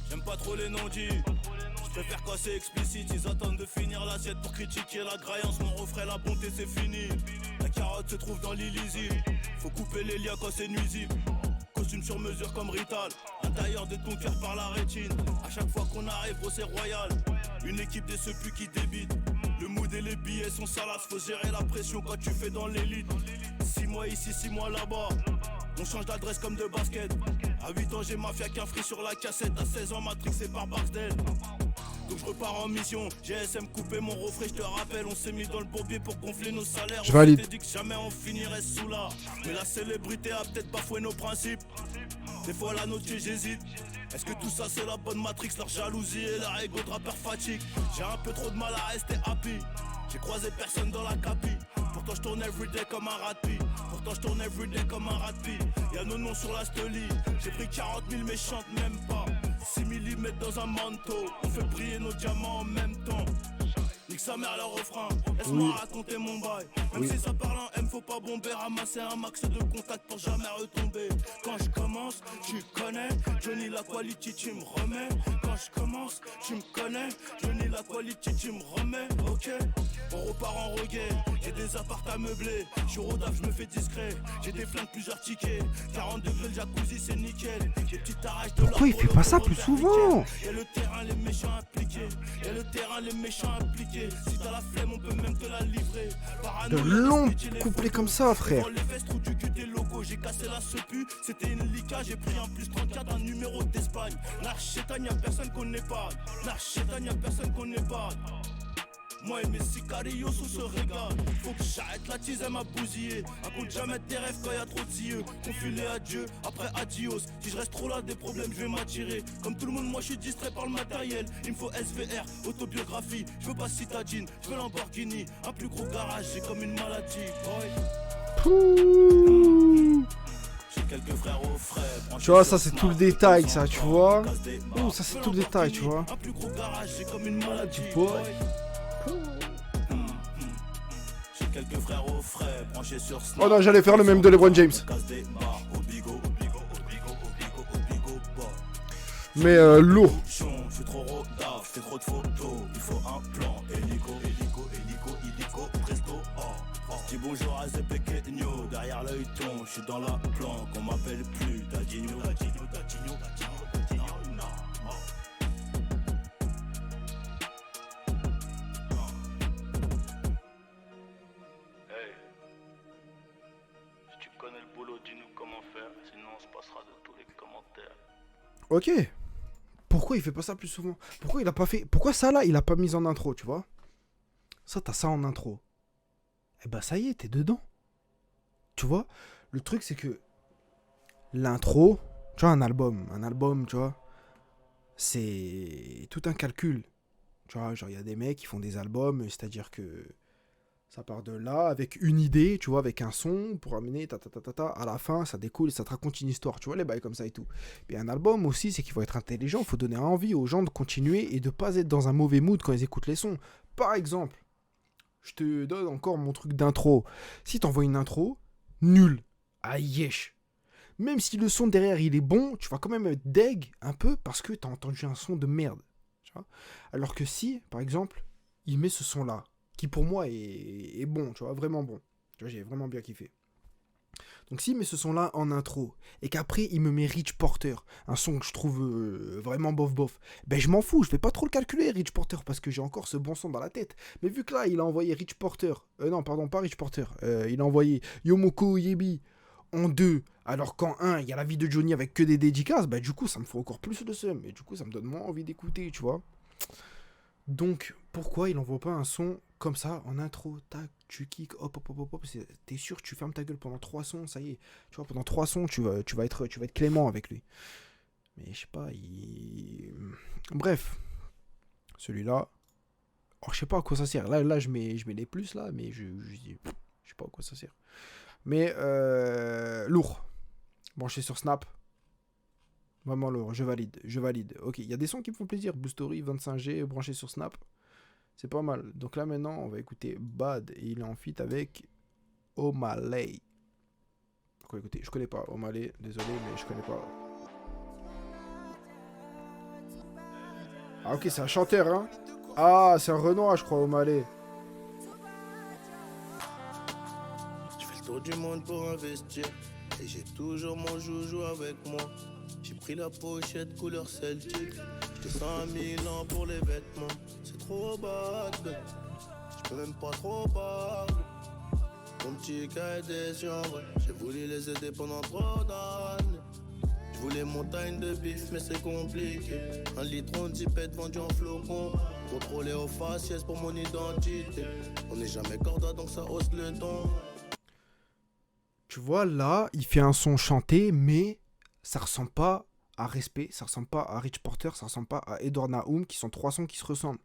J'aime pas trop les non-dits. Je préfère quand c'est explicite. Ils attendent de finir l'assiette pour critiquer la graillance. Mon refrain, la bonté, c'est fini. La carotte se trouve dans l'illisible. Faut couper les liens quand c'est nuisible. Costume sur mesure comme Rital. L'intérieur de ton cœur par la rétine. À chaque fois qu'on arrive, gros, c'est royal. Une équipe des sepuis qui débite. Le mood et les billets sont salaces. Faut gérer la pression quand tu fais dans l'élite. 6 mois ici, 6 mois là-bas. On change d'adresse comme de basket. À 8 ans, j'ai mafia qu'un free sur la cassette. À 16 ans, matrixé par Barksdale. Donc je repars en mission, GSM coupé mon refrain, je te rappelle, on s'est mis dans le bourbier pour gonfler nos salaires. Je valide. On s'était dit que jamais on finirait sous là. Mais la célébrité a peut-être bafoué nos principes. Des fois la note j'hésite. Est-ce que tout ça c'est la bonne matrix, leur jalousie et leur ego de rappeur fatigue. J'ai un peu trop de mal à rester happy. J'ai croisé personne dans la capi. Pourtant je tourne everyday comme un rat de pie. Pourtant je tourne everyday comme un rat de pie. Y'a nos noms sur la steli. J'ai pris 40 000 mais je chante même pas. 6 mm dans un manteau. On fait briller nos diamants en même temps. Nique sa mère le refrain. Laisse-moi raconter mon bail. Même si ça parle en M, faut pas bomber. Ramasser un max de contacts pour jamais retomber. Quand je commence, tu connais. Johnny la quality, tu me remets. Quand je commence, tu me connais. Johnny la quality, tu me remets. Ok, on repart en reggae. J'ai des apparts à meubler. Je suis rodaf, je me fais discret. J'ai des flingues, plusieurs tickets. 40 degrés, le jacuzzi, c'est nickel. Des petites arraches de Pourquoi il fait pas ça plus souvent? Y'a le terrain, les méchants impliqués. Y'a le terrain, les méchants impliqués. Si t'as la flemme, on peut même te la livrer. De longs couplets comme ça, frère. Dans les vestes, trou du cul, tes logos. J'ai cassé la sepu, c'était une lica. J'ai pris un plus 34 d'un numéro d'Espagne. Narchétan, y'a personne qu'on n'est pas. Narchétan, y'a personne qu'on n'est pas. Moi et mes sicarios, on se régale. Faut que j'arrête la tease, elle m'a bousillé. Raconte jamais tes rêves quand y'a trop de yeux. Confilé à Dieu, après adios. Si je reste trop là, des problèmes, je vais m'attirer. Comme tout le monde, moi je suis distrait par le matériel. Il me faut SVR, autobiographie. Je veux pas citadine, je veux Lamborghini. Un plus gros garage, j'ai comme une maladie. Pouh. J'ai quelques frères au frais. Tu vois, ça c'est tout le détail, ça, tu vois. Oh, ça c'est tout le détail, tu vois. Un plus gros garage, j'ai comme une maladie. boy. J'ai quelques frères au frais, branchés sur Snap. Oh non, j'allais faire le même de LeBron James. Mais lourd. Je suis trop rodaf, je fais trop de photos. Il faut un plan, hélico, presto, dis bonjour à Zepequeño. Derrière l'œil ton, je suis dans la planque. On m'appelle plus Dadinho. Hey, si tu connais le boulot, dis-nous comment faire. Sinon, on se passera de tous les commentaires. Ok. Pourquoi il fait pas ça plus souvent? Pourquoi il a pas fait... Pourquoi ça là, il a pas mis en intro, tu vois? Ça, t'as ça en intro. Eh ben ça y est, t'es dedans. Tu vois? Le truc, c'est que l'intro, tu vois, un album, tu vois, c'est tout un calcul. Tu vois, genre, il y a des mecs qui font des albums, c'est-à-dire que ça part de là, avec une idée, tu vois, avec un son, pour amener, à la fin, ça découle et ça te raconte une histoire, tu vois, les bails comme ça et tout. Et un album aussi, c'est qu'il faut être intelligent, il faut donner envie aux gens de continuer et de pas être dans un mauvais mood quand ils écoutent les sons. Par exemple, je te donne encore mon truc d'intro. Si t'envoies une intro, nulle, ah yesh. Même si le son derrière il est bon, tu vas quand même être deg un peu parce que t'as entendu un son de merde. Tu vois. Alors que si, par exemple, il met ce son-là, qui pour moi est bon, tu vois, vraiment bon. Tu vois, j'ai vraiment bien kiffé. Donc s'il met ce son-là en intro, et qu'après il me met Rich Porter, un son que je trouve vraiment bof, ben je m'en fous, je vais pas trop le calculer Rich Porter, parce que j'ai encore ce bon son dans la tête. Mais vu que là, il a envoyé Rich Porter, non, pardon, pas Rich Porter, il a envoyé Yomoko Yebi en 2, alors qu'en 1, il y a la vie de Johnny avec que des dédicaces, ben du coup, ça me fait encore plus le seum, et du coup, ça me donne moins envie d'écouter, tu vois. Donc, pourquoi il envoie pas un son comme ça, en intro, tac, tu kicks, hop, t'es sûr, tu fermes ta gueule pendant 3 sons, ça y est, tu vois, pendant 3 sons, tu vas être clément avec lui. Mais je sais pas, bref, celui-là, oh, je sais pas à quoi ça sert, là je mets les plus, là, mais je sais pas à quoi ça sert. Mais, lourd, branché sur Snap, Vraiment lourd, je valide, je valide. Ok, il y a des sons qui me font plaisir. Blue Story, 25G, branché sur Snap. C'est pas mal. Donc là maintenant, on va écouter Bad et il est en feat avec O'Malley. Donc écoutez, je connais pas O'Malley, désolé, mais je connais pas. Ah ok, c'est un chanteur, hein. Ah, c'est un Renoir, je crois, O'Malley. Je fais le tour du monde pour investir. Et j'ai toujours mon joujou avec moi. J'ai pris la pochette couleur Celtic. J'ai 5000 ans pour les vêtements. C'est trop bad. Je peux même pas trop parler. Mon petit cas est déçu en vrai. J'ai voulu les aider pendant trop d'années. Je voulais montagne de bif mais c'est compliqué. Un litron de zipette vendu en flocon. Contrôlé au faciès pour mon identité. On n'est jamais corda donc ça hausse le ton. Tu vois, là, il fait un son chanté, mais ça ressemble pas à Respect, ça ressemble pas à Rich Porter, ça ressemble pas à Edward Naoum, qui sont trois sons qui se ressemblent.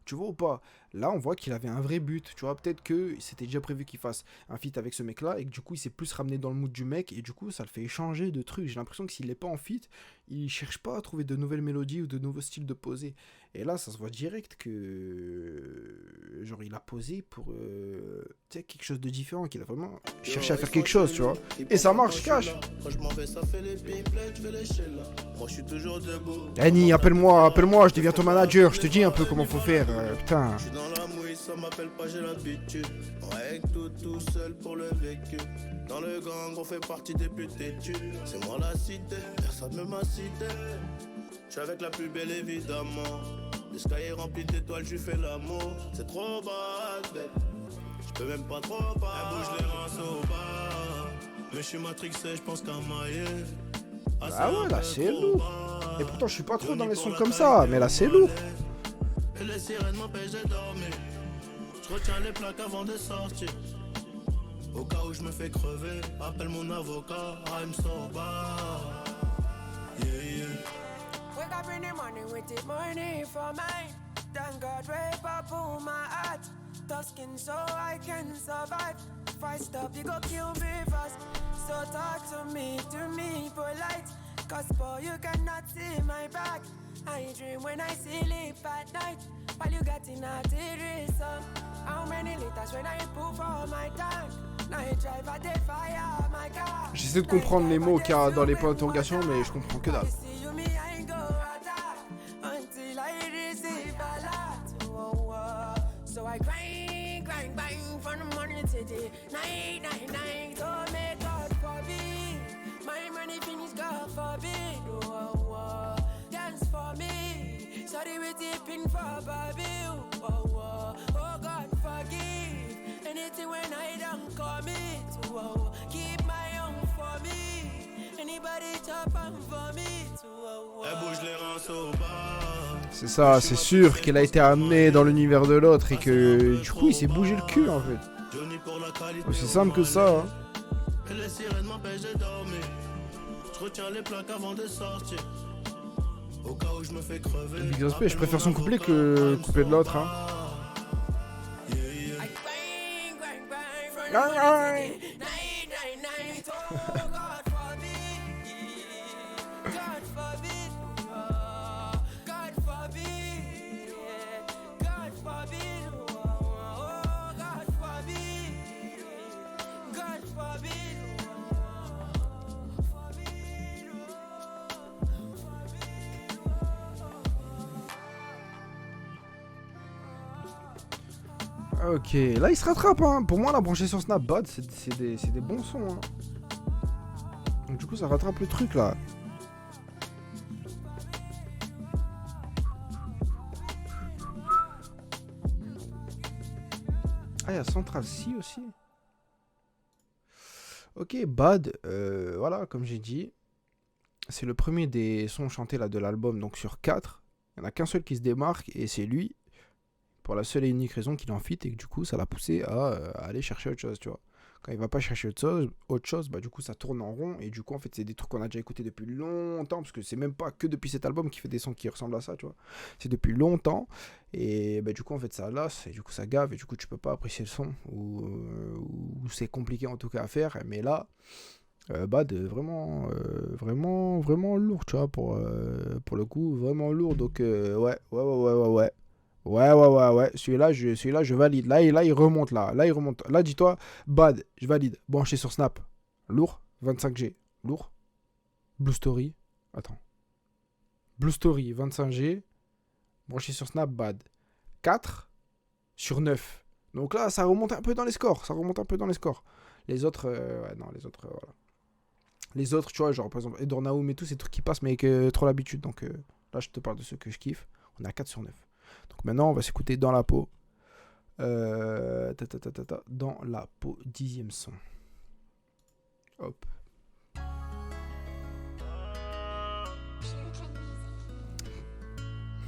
Tu vois ou pas? Là, on voit qu'il avait un vrai but. Tu vois, peut-être que c'était déjà prévu qu'il fasse un feat avec ce mec-là et que du coup, il s'est plus ramené dans le mood du mec et du coup, ça le fait échanger de trucs. J'ai l'impression que s'il n'est pas en feat, il cherche pas à trouver de nouvelles mélodies ou de nouveaux styles de poser. Et là, ça se voit direct que genre il a posé pour tu sais, quelque chose de différent, qu'il a vraiment cherché à faire quelque chose, tu vois. Et ça marche, cash. Quand je m'en vais, ça fait les pipelettes, je vais lécher là. Moi, je suis toujours debout. Annie, appelle-moi, je deviens ton manager, je te dis un peu comment faut faire, putain. Je suis dans la mouille, ça m'appelle pas, j'ai l'habitude. On règle tout seul pour le vécu. Dans le gang, on fait partie des plus têtus. C'est moi la cité, personne ne m'a cité. Je suis avec la plus belle évidemment. Le sky est rempli d'étoiles, je lui fais l'amour. C'est trop bad, babe. Je peux même pas trop bas. Elle bouge les reins au bas. Mais je suis matrixé, je pense qu'à mailler. Ah ouais, là c'est lourd. Et pourtant je suis pas trop dans les sons comme ça, mais là c'est lourd. Et les sirènes m'empêchent de dormir. Je retiens les plaques avant de sortir. Au cas où je me fais crever, appelle mon avocat, I'm so bad. Yeah, yeah. Wake up in the morning with the money for mine. Thank God, rape up on my heart. Tough skin so I can survive. If I stop, you go kill me fast. So talk to me polite. Cause boy, you cannot see my back. I dream when I sleep at night. While you getting out it is how many liters when I pour for my tank? Night drive at the fire, my car. J'essaie de comprendre les mots qu'il y a dans les points d'interrogation, mais je comprends que dalle. So I grind, bang from the morning to the night. Oh, may God forbid my money finish, God forbid. Dance for me, sorry we tipping for Bobby. Oh, God forgive anything when I don't commit. Keep my own for me, anybody top on for me. Elle bouge les reins au bas. C'est ça, c'est sûr qu'elle a été amenée dans l'univers de l'autre et que du coup il s'est bougé le cul en fait. Aussi simple que ça. Hein. Et les sirènes m'empêchent de dormir. Je retiens les plaques avant de sortir. Au cas où je me fais crever. Big respect, je préfère son couplet que le couplet de l'autre. Hein. Ok, là il se rattrape, hein. Pour moi la branché sur Snapbot, c'est des bons sons. Hein. Donc du coup ça rattrape le truc là. Ah, il y a Central C aussi. Ok, Bad, voilà, comme j'ai dit, c'est le premier des sons chantés là de l'album, donc sur 4. Il n'y en a qu'un seul qui se démarque et c'est lui. Pour la seule et unique raison qu'il en fit et que du coup ça l'a poussé à aller chercher autre chose, tu vois. Quand il va pas chercher autre chose, bah du coup ça tourne en rond et du coup en fait c'est des trucs qu'on a déjà écouté depuis longtemps parce que c'est même pas que depuis cet album qu'il fait des sons qui ressemblent à ça, tu vois. C'est depuis longtemps et bah du coup en fait ça lasse et du coup ça gave et du coup tu peux pas apprécier le son ou c'est compliqué en tout cas à faire, mais là Bad, vraiment lourd, tu vois, pour le coup, vraiment lourd. Donc, ouais. Ouais. Celui-là, je valide. Là, il remonte, là. Là, il remonte. Là, dis-toi, Bad, je valide. Branché sur Snap. Lourd. 25G. Lourd. Blue Story. Attends. Blue Story, 25G. Branché sur Snap, Bad. 4 sur 9. Donc là, ça remonte un peu dans les scores. Les autres, ouais, non, les autres, voilà. Les autres, tu vois, genre, par exemple, Edornaoum et tout, c'est des trucs qui passent, mais avec trop l'habitude. Donc là, je te parle de ceux que je kiffe. On est à 4 sur 9. Donc maintenant, on va s'écouter Dans la peau. Dans la peau, 10e son. Hop.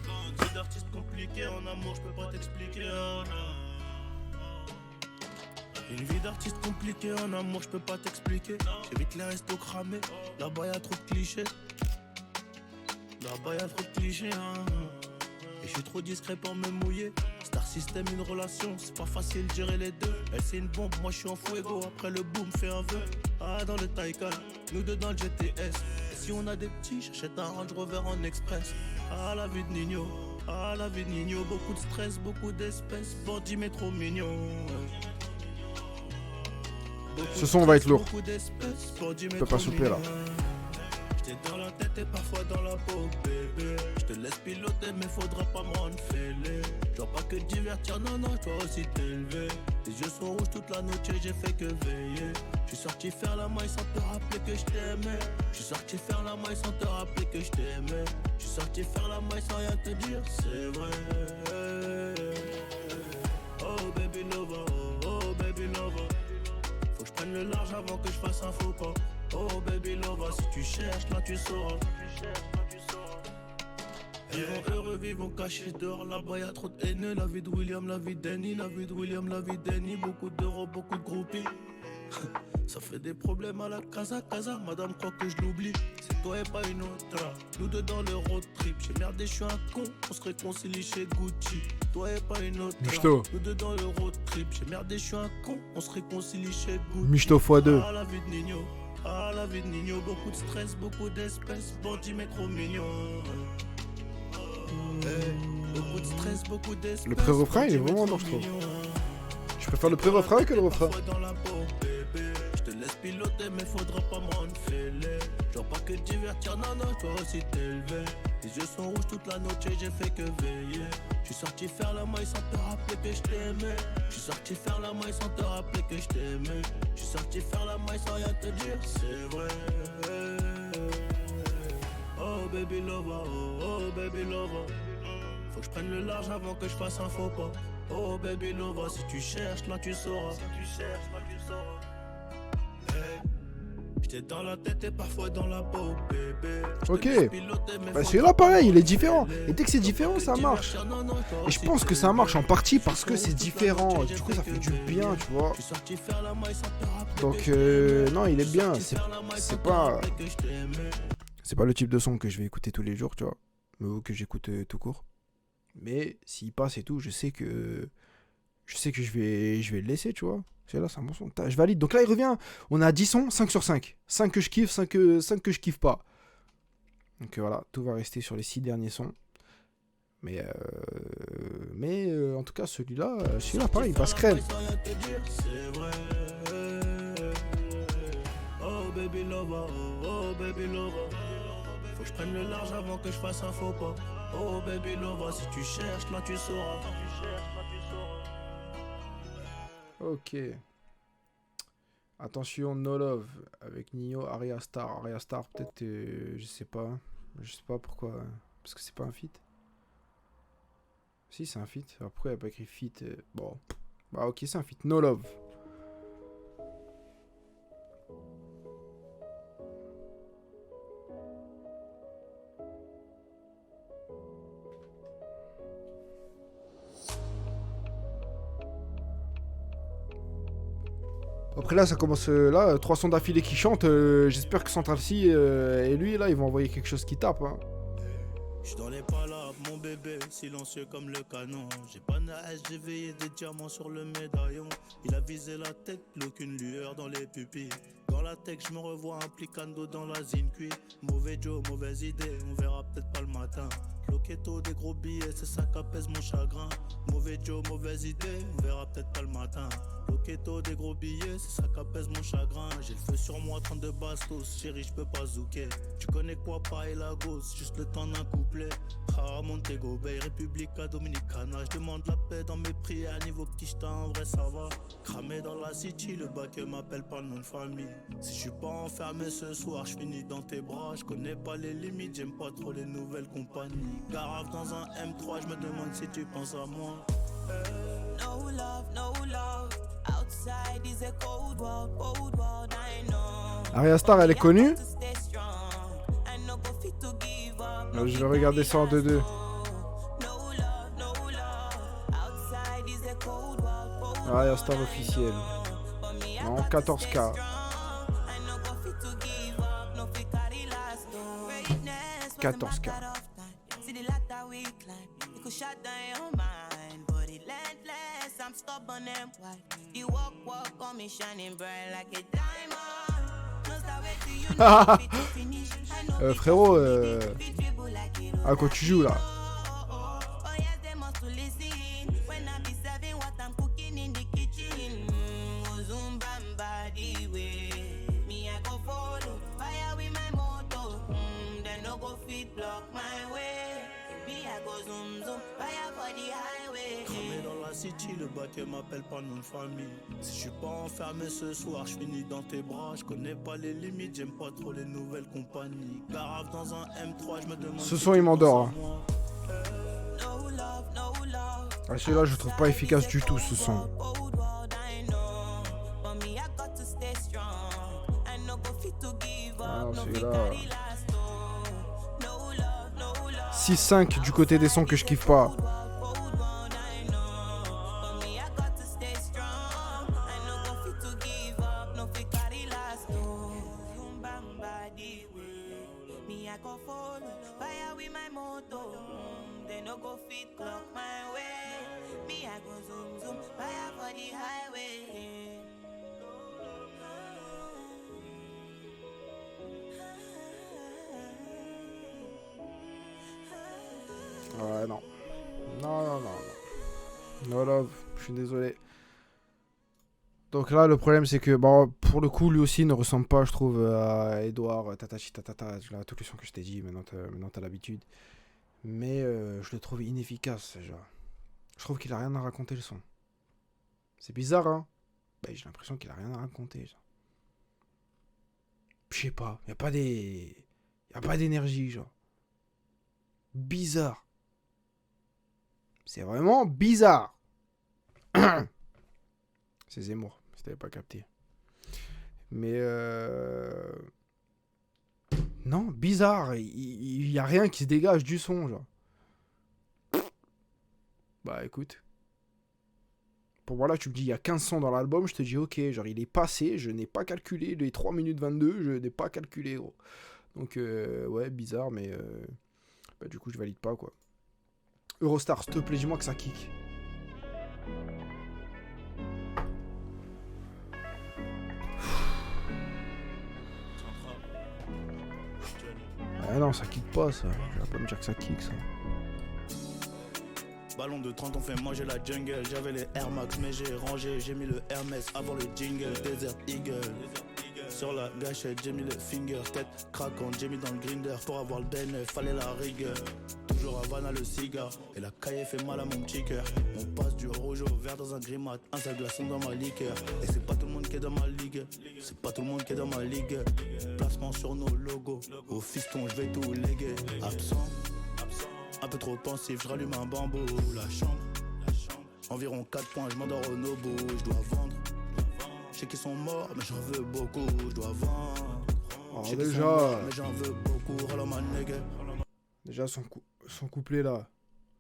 Bandit d'artiste compliqué en amour, je peux pas t'expliquer. Oh non. Une vie d'artiste compliquée en amour, je peux pas t'expliquer. J'évite les restos cramés, là-bas y'a trop de clichés. Là-bas y'a trop de clichés, hein. Et je suis trop discret pour me mouiller. Star System, une relation, c'est pas facile de gérer les deux. Elle c'est une bombe, moi je suis en fuego. Après le boom, fait un vœu. Ah, dans le Taycan, nous deux dans le GTS. Et si on a des petits, j'achète un Range Rover en express. Ah, la vie de Nino, beaucoup de stress, beaucoup d'espèces. Bandit mais trop mignon. Ce son va être lourd. Je peux pas souper là. J'étais dans la tête et parfois dans la peau, bébé. Je te laisse piloter, mais faudra pas me rendre fêlé. Je dois pas que te divertir, non, je dois aussi t'élever. Tes yeux sont rouges toute la nuit, j'ai fait que veiller. Je suis sorti faire la maille sans te rappeler que je t'aimais. Je suis sorti faire la maille sans te rappeler que je t'aimais. Je suis sorti faire la maille sans rien te dire, c'est vrai. Oh baby lover, oh baby lover. Faut que je prenne le large avant que je fasse un faux pas. Oh baby lover, si tu cherches, là tu sauras. Vivons heureux, vivons cachés dehors. Là-bas y'a trop de haineux. La vie de William, la vie d'Annie. La vie de William, la vie d'Annie. Beaucoup d'euros, beaucoup de groupies. Ça fait des problèmes à la casa. Madame croit que je l'oublie. C'est toi et pas une autre. Nous deux dans le road trip. J'ai merdé, je suis un con. On se réconcilie chez Gucci. Toi et pas une autre. Nous deux dans le road trip. J'ai merdé, je suis un con. On se réconcilie chez Gucci. Michto x2. Ah, la vie de Nino. Ah, la vie de Nino. Beaucoup de stress, beaucoup d'espèces. Bandit mais trop mignon. Beaucoup de stress, beaucoup d'espèces. Le pré-refrain, il est vraiment lourd, je trouve. Je préfère le pré-refrain que le refrain. Je te laisse piloter, mais faudra pas me rendre fêlé. Je dois pas que te divertir, non, je dois aussi t'élever. Les yeux sont rouges toute la nuit, j'ai fait que veiller. Je suis sorti faire la maille sans te rappeler que je t'aimais. Je suis sorti faire la maille sans te rappeler que je t'aimais. Je suis sorti faire la maille sans rien te dire, c'est vrai. Oh baby lover, oh baby lover. Faut que je prenne le large avant que je fasse un faux pas. Oh baby lover, si tu cherches, là tu sauras. Hey. J'étais dans la tête et parfois dans la peau, bébé. Ok. Bah celui-là pareil, il est différent. Et dès que c'est différent, ça marche. Et je pense que ça marche en partie parce que c'est différent. Du coup, ça fait du bien, tu vois. Donc non, il est bien. C'est pas le type de son que je vais écouter tous les jours, tu vois. Ou que j'écoute tout court. Mais s'il passe et tout, je sais que je vais le laisser, tu vois. C'est là, c'est un bon son. Je valide. Donc là, il revient. On a 10 sons, 5 sur 5. 5 que je kiffe, 5 que je kiffe pas. Donc voilà, tout va rester sur les 6 derniers sons. Mais en tout cas, celui-là, pareil, il passe crème. Oh baby lover, oh baby lover. Faut que je prenne le large avant que je fasse un faux pas. Oh baby lover, si tu cherches, là tu sauras. Ok. Attention, No Love avec Nio, Arya Star. Arya Star, peut-être, je sais pas. Je sais pas pourquoi. Parce que c'est pas un feat. Si, c'est un feat. Alors pourquoi il n'y a pas écrit feat bon. Bah ok, c'est un feat. No Love. Après là, ça commence là, 3 sons d'affilée qui chantent. J'espère que Central C et lui là, ils vont envoyer quelque chose qui tape. Hein. J'suis dans les palabres, mon bébé, silencieux comme le canon. J'ai pas naïs, j'ai veillé des diamants sur le médaillon. Il a visé la tête, plus aucune lueur dans les pupilles. Dans la tech, je me revois implicando dans la zincuit. Mauvais Joe, mauvaise idée, on verra peut-être pas le matin. Loquetto, des gros billets, c'est ça qu'apaise mon chagrin. Mauvais Joe, mauvaise idée, on verra peut-être pas le matin. Loquetto, des gros billets, c'est ça qu'apaise mon chagrin. J'ai le feu sur moi, 32 bastos, chérie, je peux pas zouker. Tu connais quoi, pas et la gosse, juste le temps d'un couplet. Ah, Montego Bay, Republica Dominicana. Je demande la paix dans mes prières, niveau quicheta, en vrai ça va. Cramé dans la city, le bac m'appelle pas le nom de famille. Si je suis pas enfermé ce soir, je finis dans tes bras. Je connais pas les limites, j'aime pas trop les nouvelles compagnies. Garave dans un M3, je me demande si tu penses à moi. No love, no love. Outside is a cold world, I know. Arya Star, elle est connue. To stay strong. I no go fit to give up. Je vais regarder ça en 2-2. No love, no love. Outside is a cold world. Arya Star officielle. Non, 14K. 14K. See the ladder we climb. It could shut down your mind, but it relentless. I'm stubborn and white. You walk on me shining bright like a diamond. No start wait till you know it to finish. I know Frérot, it dribble like it à quoi tu joues là? oh yes, they must to listen when I be serving what I'm cooking in the kitchen. Zumbamba the way me I go follow fire with my motor. They no go fit block my way. Me I go zoom fire for the highway. Cramé dans la city, le bac m'appelle pas le nom de famille. Si je suis pas enfermé ce soir, je finis dans tes bras. Je connais pas les limites, j'aime pas trop les nouvelles compagnies. Garave dans un M3, je me demande. Ce si son, tu il m'endort, penses à moi. No love, no love. Ah, celui-là, je trouve pas efficace du tout ce son. Cold world, I know. But me, I got to stay strong. I no go fit to give Ah, up. No fit celui-là. carry last, oh. No love, no love. 6-5 du côté des sons que je kiffe pas. Cold world, I know. But me, I got to stay strong. I no go fit to give up. No fit carry last, oh. Zumbamba the way. Me, I go follow. Fire with my motor. They no go fit clock my way. Me, I go zoom, fire for the highway. Ouais, non. Non. No love, je suis désolé. Donc là, le problème, c'est que, bon, pour le coup, lui aussi ne ressemble pas, je trouve, à Edouard, Tatachi Tatata, là, toutes les sons que je t'ai dit, maintenant t'as l'habitude. Mais je le trouve inefficace, genre. Je trouve qu'il a rien à raconter, le son. C'est bizarre, hein. Bah, j'ai l'impression qu'il a rien à raconter, genre. Je sais pas, y a pas d'énergie, genre. Bizarre. C'est vraiment bizarre. C'est Zemmour, si t'avais pas capté. Mais non, bizarre. Il y a rien qui se dégage du son, genre. Bah écoute. Pour moi là, tu me dis il y a 15 sons dans l'album, je te dis ok, genre il est passé, je n'ai pas calculé les 3 minutes 22, je n'ai pas calculé, gros. Donc ouais, bizarre, mais bah du coup je valide pas, quoi. Eurostar, s'il te plaît, dis-moi que ça kick. Ah non, ça kick pas, ça. Je vais pas me dire que ça kick, ça. Ballon de 30, on fait manger la jungle. J'avais les Air Max, mais j'ai rangé. J'ai mis le Hermès avant le jingle. Desert Eagle. Sur la gâchette, j'ai mis le finger. Tête craquante, j'ai mis dans le grinder. Pour avoir le BNF, fallait la rigueur. Toujours Havana le cigare. Et la caille fait mal à mon petit cœur. On passe du rouge au vert dans un grimat. Un sac glaçon dans ma liqueur. Et c'est pas tout le monde qui est dans ma ligue. C'est pas tout le monde qui est dans ma ligue. Placement sur nos logos. Au fiston, je vais tout léguer. Absent. Un peu trop pensif, je rallume un bambou. La chambre. Environ 4 points, je m'endors au Nobu. Je dois vendre. Je sais qu'ils sont morts, mais j'en veux beaucoup. Je dois vendre. Alors Je sais qu'ils sont déjà, morts, mais j'en veux beaucoup. Roll on my nigga. déjà son couplet là,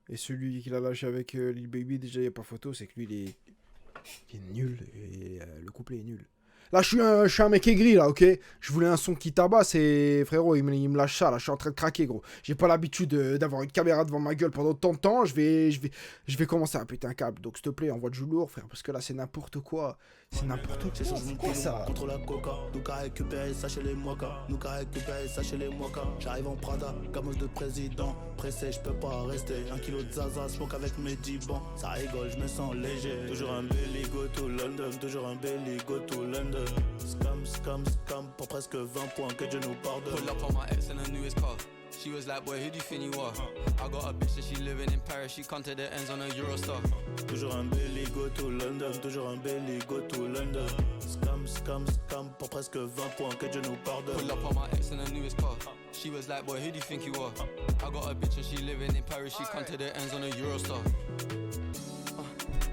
et celui qu'il a lâché avec Lil Baby, déjà il n'y a pas photo, c'est que lui il est nul, et le couplet est nul. Là je suis un mec aigri là, ok. Je voulais un son qui tabasse et frérot il me lâche ça là, je suis en train de craquer gros. J'ai pas l'habitude d'avoir une caméra devant ma gueule pendant autant de temps, je vais commencer à péter un câble. Donc s'il te plaît envoie du lourd frère, parce que là c'est n'importe quoi. C'est n'importe C'est quoi, sur c'est mon quoi pilon ça? contre la coca. Nous qu'à récupérer ça chez les moicas. Nous qu'à récupérer ça chez les moicas. J'arrive en Prada, gamos de président. Pressé, j'peux pas rester. 1 kilo de zaza, smoke avec mes 10 bancs. Ça rigole, j'me sens léger. Toujours un belly, go to London. Toujours un belly, go to London. Scam, scam, scam. Pour presque 20 points, que Dieu nous pardonne. Pull up on my ex in her newest car. She was like, boy, who do you think you are? I got a bitch that she living in Paris. She come to the ends on a Eurostar. Toujours un belly, go to London. Toujours un belly, go to London. Scam, scam, scam. Pour presque 20 points, que Dieu nous pardonne. Pull up on my ex in her newest car. She was like, boy, who do you think you are? I got a bitch and she living in Paris. She come to the ends on a Eurostar.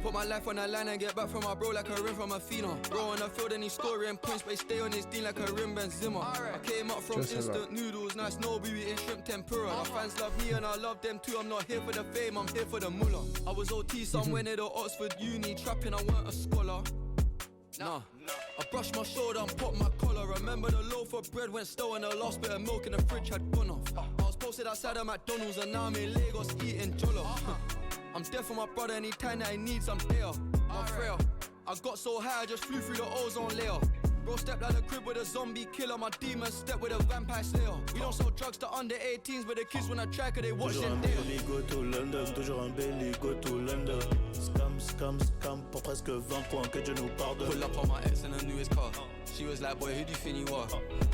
Put my life on the line and get back from my bro like a rim from a phenom. Bro on the field and he's scoring points, but he stay on his team like a rim Benzema. I came up from Just instant noodles, nice no be eating shrimp tempura. My fans love me and I love them too. I'm not here for the fame, I'm here for the mullah. I was OT somewhere near the Oxford Uni, trapping, I weren't a scholar. Nah, I brushed my shoulder and popped my collar. Remember the loaf of bread went stale and the last bit of milk in the fridge had gone off. I was posted outside of McDonald's and now I'm in Lagos eating jollof. I'm there for my brother anytime that he needs, I'm there. I'm frail. I got so high I just flew through the ozone layer. Bro stepped out the crib with a zombie killer. My demons step with a vampire slayer. We don't sell drugs to under 18s, but the kids when I track it, they watch Toujours them un there. belly, go to London. Toujours un belly, go to London. Scam, scam, scam. Pour presque 20 points, que Dieu nous pardonne. Pull up on my ex in her newest car. She was like, boy, who do you think you are?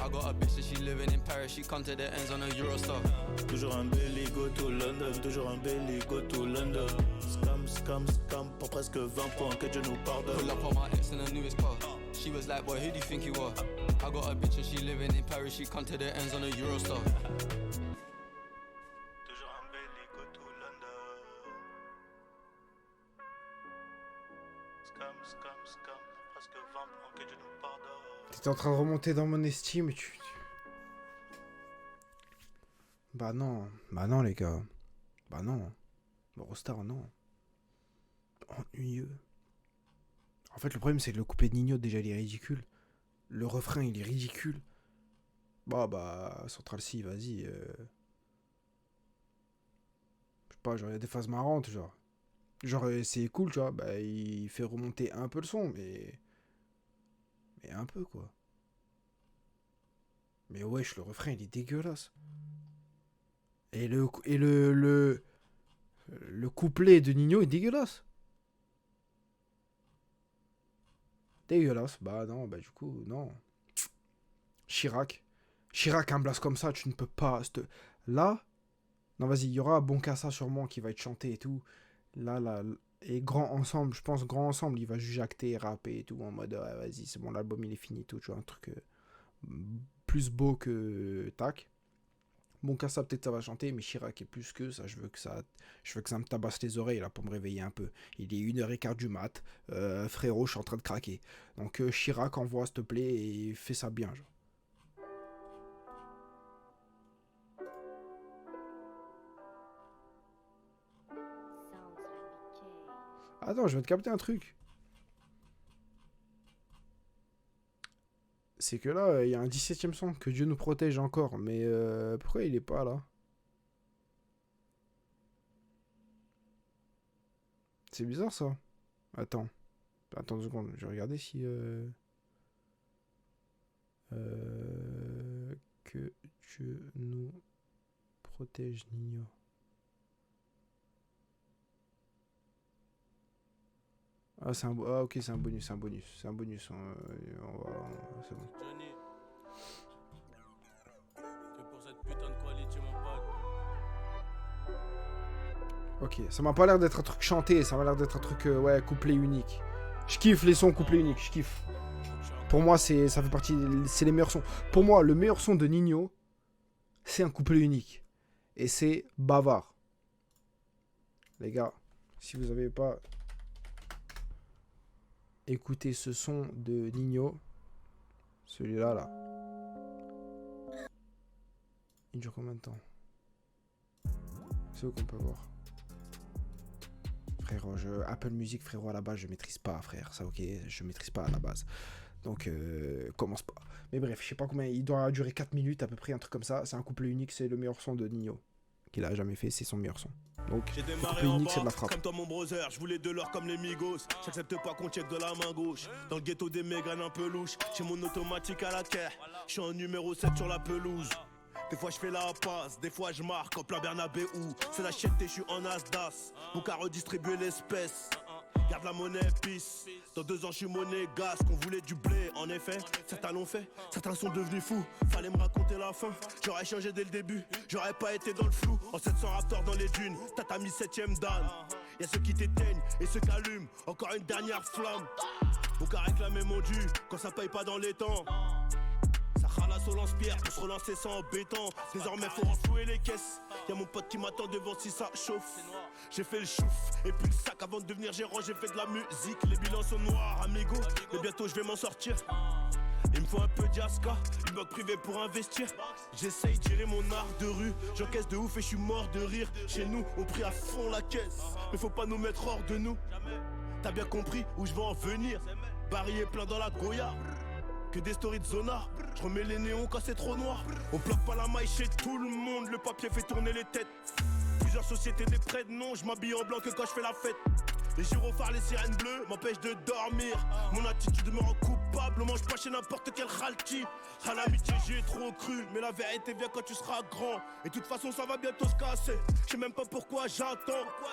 I got a bitch that she living in Paris. She come to the ends on a Eurostar. Toujours un belly, go to London. Toujours un belly, go to London. Scam, scam, scam. Pour presque 20 points, que Dieu nous pardonne. Pull up on my ex in her newest car. She was like, boy, who do you think you are? I got a bitch and she living in Paris. She come to the ends on a Eurostar. Toujours un belly, go to London. Scam, scam, scam. Presque 20 points, que Dieu nous pardonne. T'es en train de remonter dans mon estime, Bah non les gars. Bah non. Eurostar, non. Ennuyeux. En fait, le problème, c'est que le couplet de Nino, déjà, il est ridicule. Le refrain, il est ridicule. Bah, Central C, vas-y. Je sais pas, genre, il y a des phases marrantes, genre. Genre, c'est cool, tu vois. Bah, il fait remonter un peu le son, mais un peu, quoi. Mais wesh, le refrain, il est dégueulasse. Et le couplet de Nino est dégueulasse. Dégueulasse. Bah non, bah du coup, non. Chirac, un blast comme ça, tu ne peux pas... Là, non vas-y, il y aura Bonkassa sûrement qui va être chanté et tout. Là, et Grand Ensemble, je pense Grand Ensemble, il va juste acter, rapper et tout, en mode, ouais, vas-y, c'est bon, l'album il est fini et tout, tu vois, un truc plus beau que tac. Bonkassa, peut-être ça va chanter, mais Chirac est plus que ça, je veux que ça me tabasse les oreilles là pour me réveiller un peu. Il est 1h15 du mat, frérot, je suis en train de craquer. Donc Chirac, envoie s'il te plaît et fais ça bien, genre. Attends, je vais te capter un truc. C'est que là, il y a un 17ème son, que Dieu nous protège encore, mais pourquoi il est pas là? C'est bizarre ça. Attends 2 secondes, je vais regarder si... que Dieu nous protège, Nino. Ah, ok, c'est un bonus. C'est un bonus. C'est bon. Johnny, que pour cette putain de qualité, mon pote. Ok, ça m'a pas l'air d'être un truc chanté, ça m'a l'air d'être un truc, ouais, couplet unique. Je kiffe les sons couplets uniques, je kiffe. Pour moi, ça fait partie, c'est les meilleurs sons. Pour moi, le meilleur son de Nino, c'est un couplet unique. Et c'est Bavard. Les gars, si vous avez pas écouté ce son de Nino, celui-là, là. Il dure combien de temps? C'est où qu'on peut voir? Frérot, Apple Music, frérot, à la base, je maîtrise pas, frère. Ça, ok, je maîtrise pas à la base. Donc, commence pas. Mais bref, je sais pas combien. Il doit durer 4 minutes à peu près, un truc comme ça. C'est un couplet unique, c'est le meilleur son de Nino. qu'il a jamais fait, c'est son meilleur son. Donc, J'ai le démarré couplet en unique, c'est de bas, la frappe. comme toi mon brother, je voulais de l'or comme les migos. J'accepte pas qu'on check de la main gauche. Dans le ghetto des mégraines un peu louches. J'ai mon automatique à la caire. Je suis en numéro 7 sur la pelouse. Des fois je fais la passe, des fois je marque en plein Bernabéu. C'est la chienne, je suis en Asdas. Mon qu'à redistribuer l'espèce. Garde la monnaie pisse. Dans 2 ans je suis monégasque. On voulait du blé en effet. Certains l'ont fait, certains sont devenus fous. Fallait me raconter la fin. J'aurais changé dès le début. J'aurais pas été dans le flou. En 700 raptors dans les dunes. T'as mis 7ème dan. Y'a ceux qui t'éteignent et ceux qui allument. Encore une dernière flamme. Mon qu'à réclamer mon dû. Quand ça paye pas dans les temps. Ça ralasse au lance-pierre pour se relancer sans béton. Désormais faut renflouer les caisses. Y'a mon pote qui m'attend devant si ça chauffe. J'ai fait le chouf et puis le sac avant de devenir gérant. J'ai fait de la musique, les bilans sont noirs, amigo. Mais bientôt je vais m'en sortir. Il me faut un peu d'Yaska, une banque privée pour investir. J'essaye de gérer mon art de rue. J'encaisse de ouf et je suis mort de rire. Chez nous, on prie à fond la caisse. Mais faut pas nous mettre hors de nous. T'as bien compris où je veux en venir. Barillé plein dans la Goya. Que des stories de zonard. Je remets les néons quand c'est trop noir. On bloque pas la maille chez tout le monde. Le papier fait tourner les têtes. Plusieurs sociétés des prêts de nom. Je m'habille en blanc que quand je fais la fête. Les gyrophares, les sirènes bleues m'empêchent de dormir. Mon attitude me rend coupable. On mange pas chez n'importe quel ralti. À l'amitié j'y ai trop cru. Mais la vérité vient quand tu seras grand. Et de toute façon ça va bientôt se casser. Je sais même pas pourquoi j'attends.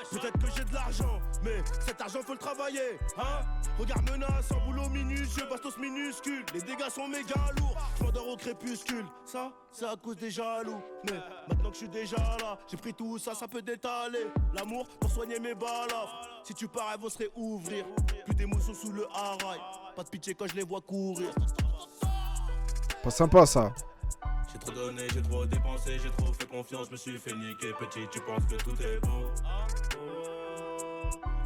Peut-être que j'ai de l'argent, mais cet argent faut le travailler, hein. Regarde menace, en boulot minutieux, bastos minuscule. Les dégâts sont méga lourds. Je m'endors au crépuscule. Ça, c'est à cause des jaloux. Mais maintenant que je suis déjà là, j'ai pris tout ça, ça peut détaler. L'amour pour soigner mes balafres. Si tu pars, elles vont se réouvrir. Plus d'émotions sous le haraï. Pas de pitié quand je les vois courir. Pas sympa ça. J'ai trop donné, j'ai trop dépensé, j'ai trop fait confiance, je me suis fait niquer. Petit, tu penses que tout est beau.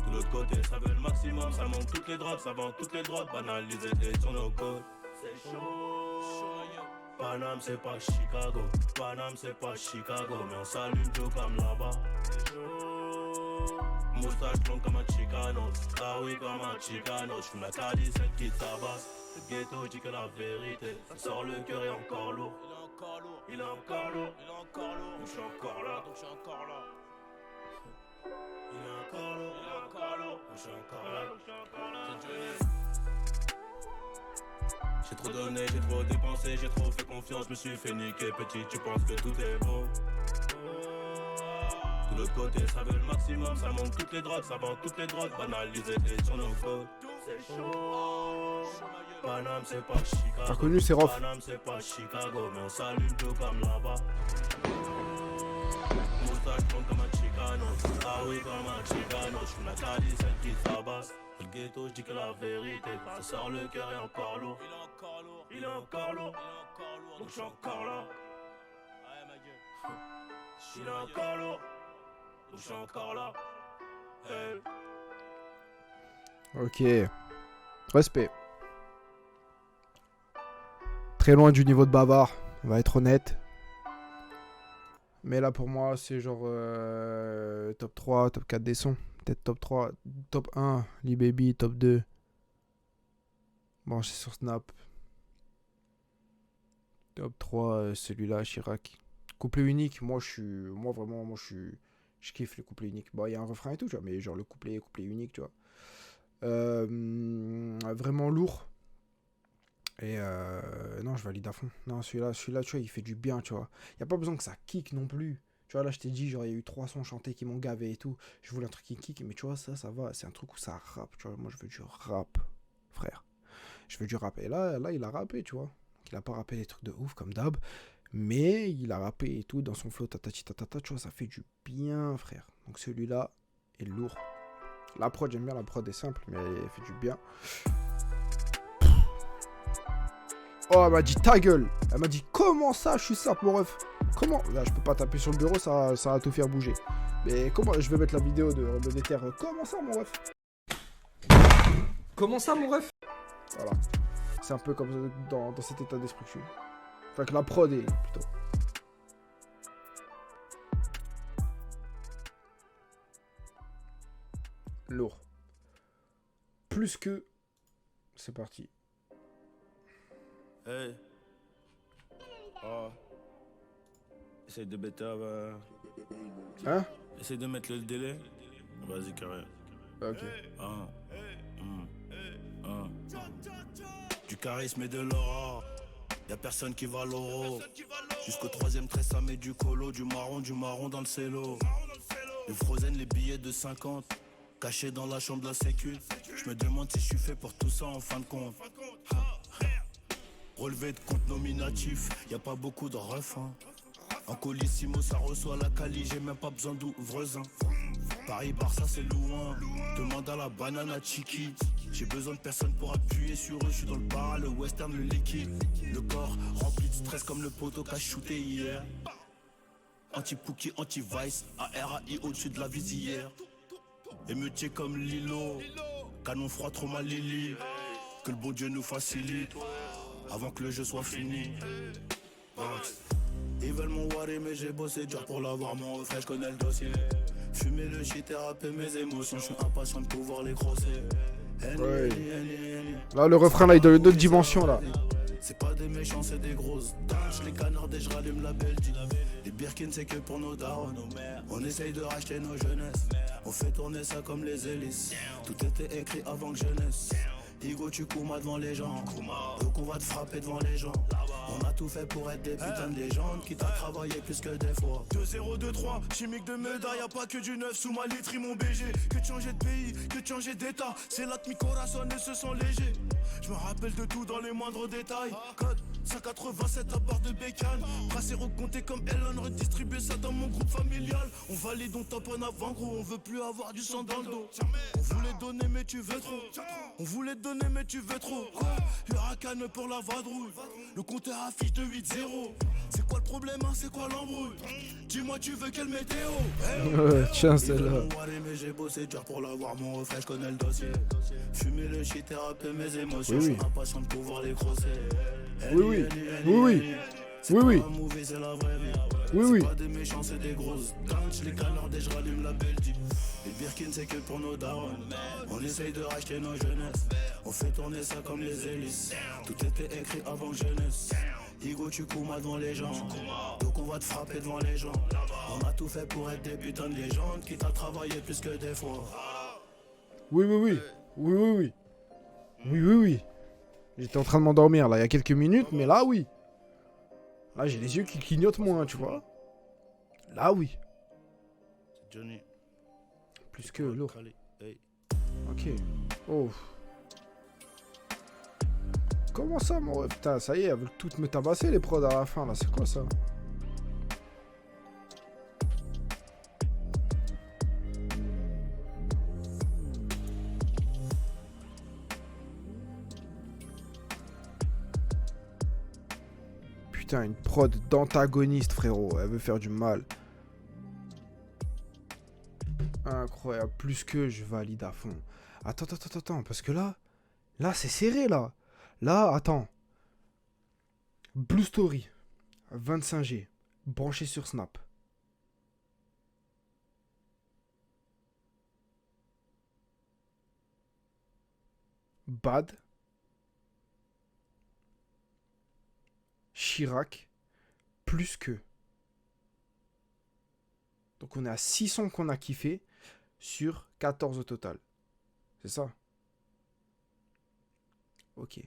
De l'autre côté, ça veut le maximum, ça manque toutes les drogues, ça vend toutes les drogues, banalisées et sur nos côtes. C'est chaud. Paname, c'est pas Chicago. Paname, c'est pas Chicago, mais on s'allume tout comme là-bas. C'est chaud. Moustache longue comme un Chicano. Ah oui, comme un Chicano. J'fume la Cali, celle qui tabasse. Le ghetto dit que la vérité, ça sort le cœur et encore lourd. Il est encore lourd, il est encore lourd, donc je suis encore là, donc je suis encore là. Il est encore lourd, il est encore lourd, donc je suis encore là, donc je suis encore là. J'ai trop donné, j'ai trop dépensé, j'ai trop fait confiance, je me suis fait niquer. Petit, tu penses que tout est beau. De l'autre côté, ça veut le maximum, ça manque toutes les drogues, ça vend toutes les drogues, banalisées et sur nos côtes. C'est chaud. Paname, c'est pas Chicago. T'as reconnu, c'est rough. Paname, c'est pas Chicago, mais on s'allume tout comme là-bas. Moustache tombe comme un Chicano. Ah oui, comme un Chicano. J'fume la Cali, celle qui tabasse. Le ghetto, j'dis que la vérité, ça sort le cœur et encore lourd. Il est encore lourd, il est encore lourd, il est encore lourd, donc j'suis encore là. Ouais, ma gueule. Il est encore lourd, donc j'suis encore là. Hey. Ok. Respect. Très loin du niveau de bavard, on va être honnête. Mais là pour moi c'est genre top 3, top 4 des sons. Peut-être top 3, top 1, Lee Baby, top 2. Bon c'est sur Snap. Top 3, celui-là, Chirac. Couplet unique, je kiffe les couplets uniques. Bon il y a un refrain et tout, tu vois, mais genre le couplet unique, tu vois. Vraiment lourd. Et non, je valide à fond. Non, celui-là, tu vois, il fait du bien, tu vois. Il n'y a pas besoin que ça kick non plus. Tu vois, là, je t'ai dit, genre, il y a eu 3 sons chantés qui m'ont gavé et tout. Je voulais un truc qui kick, mais tu vois, ça va. C'est un truc où ça rappe, tu vois. Moi, je veux du rap, frère. Je veux du rap. Et là, il a rappé, tu vois. Donc, il a pas rappé des trucs de ouf comme d'hab. Mais il a rappé et tout dans son flow, tatati tatata, tu vois, ça fait du bien, frère. Donc, celui-là est lourd. La prod, j'aime bien, la prod est simple, mais elle fait du bien. Oh, elle m'a dit ta gueule. Elle m'a dit comment ça, je suis simple, mon ref. Comment? Là, je peux pas taper sur le bureau, ça va tout faire bouger. Mais comment? Je vais mettre la vidéo de Déter. Comment ça, mon ref? Comment ça, mon ref? Voilà. C'est un peu comme dans cet état d'esprit que je suis. Enfin, que la prod est plutôt. Lourd. Plus que. C'est parti. Hey. Oh. Essaye de bêter. Hein? Essaye de mettre le délai. Vas-y, carré. Ok. Du charisme et de l'aura. Y'a personne qui va l'euro. Jusqu'au troisième trait, ça met du colo. Du marron dans le cello. Le frozen, les billets de 50. Cachés dans la chambre de la sécu. Je me demande si je suis fait pour tout ça en fin de compte. Relevé de compte nominatif. Y'a pas beaucoup de refs, hein. En colissimo, ça reçoit la cali. J'ai même pas besoin d'ouvreuse, hein. Paris-Barça, c'est loin. Demande à la banane à Chiki. J'ai besoin de personne pour appuyer sur eux. Je suis dans le bar, le western, le liquide. Le corps rempli de stress comme le poteau qu'a shooté hier. Anti-Pookie, anti-Vice. ARAI au-dessus de la visière. Émeutier comme Lilo. Canon froid, trop mal Lily. Que le bon Dieu nous facilite. Avant que le jeu soit fini. Ils veulent mon wari mais j'ai bossé dur pour l'avoir. Mon refrain, je connais le dossier. Fumer le shit et rapper mes émotions. Je suis impatient de pouvoir les crosser. Ouais. Là, le refrain, là, il donne une autre dimension, là. C'est pas des méchants, c'est des grosses tâches. Les canards et je rallume la belle. Les Birkin, c'est que pour nos darons. On essaye de racheter nos jeunesses. On fait tourner ça comme les hélices. Tout était écrit avant que je naisse. Igo, tu coumas devant les gens. Donc on va te frapper devant les gens. On a tout fait pour être des putains de légendes. Qui t'a travaillé plus que des fois. 2-0, 2-3, chimique de médaille. Y'a pas que du neuf sous ma litre, mon BG. Que de changer de pays, que de changer d'état. C'est là que mi corazon ne se sent léger. Je me rappelle de tout dans les moindres détails. Code 187 à bord de bécane. Brassé recompté comme Elon, redistribuer ça dans mon groupe familial. On valide, on tape en avant gros. On veut plus avoir du sang dans le dos. On voulait donner mais tu veux trop. On voulait donner mais tu veux trop. Huracan pour la vadrouille. Le compteur affiche de 8-0. C'est quoi le problème, hein, c'est quoi l'embrouille? Dis-moi tu veux quelle météo? Ouais, tiens, celle-là. Mais j'ai bossé dur pour l'avoir, mon refrain, je connais le dossier. Fumer le shit et rapper mes émotions. Oui, Je oui. suis impatient de pouvoir les crosser. Oui, oui. Oui, oui. Oui, oui. C'est la vraie vie. Oui, oui. C'est pas des méchants, c'est des grosses gangs. Les canards et je rallume la belle deep. Les Birkin, c'est que pour nos darons. On essaye de racheter nos jeunesses. On fait tourner ça comme les hélices. Tout était écrit avant que je naisse. Igo, tu coumas devant les gens. Donc on va te frapper devant les gens. On a tout fait pour être des putains de légendes. Qui t'a travaillé plus que des fois. Oui, oui, oui. Oui, oui, oui. Oui, oui, oui. J'étais en train de m'endormir, là, il y a quelques minutes, mais là, oui. Là, j'ai les yeux qui clignotent moins, tu vois. Là, oui. Johnny. Plus que lourd. Hey. Ok. Oh. Comment ça, mon ref? Putain, ça y est, elles veulent toutes me tabasser, les prods à la fin, là. C'est quoi, ça? Putain, une prod d'antagoniste, frérot. Elle veut faire du mal. Incroyable. Plus que je valide à fond. Attends. Parce que là, c'est serré, là. Là, attends. Blue Story. 25G. Branché sur Snap. Bad. Chirac. Plus que. Donc on est à 6 sons qu'on a kiffé sur 14 au total. C'est ça? Ok.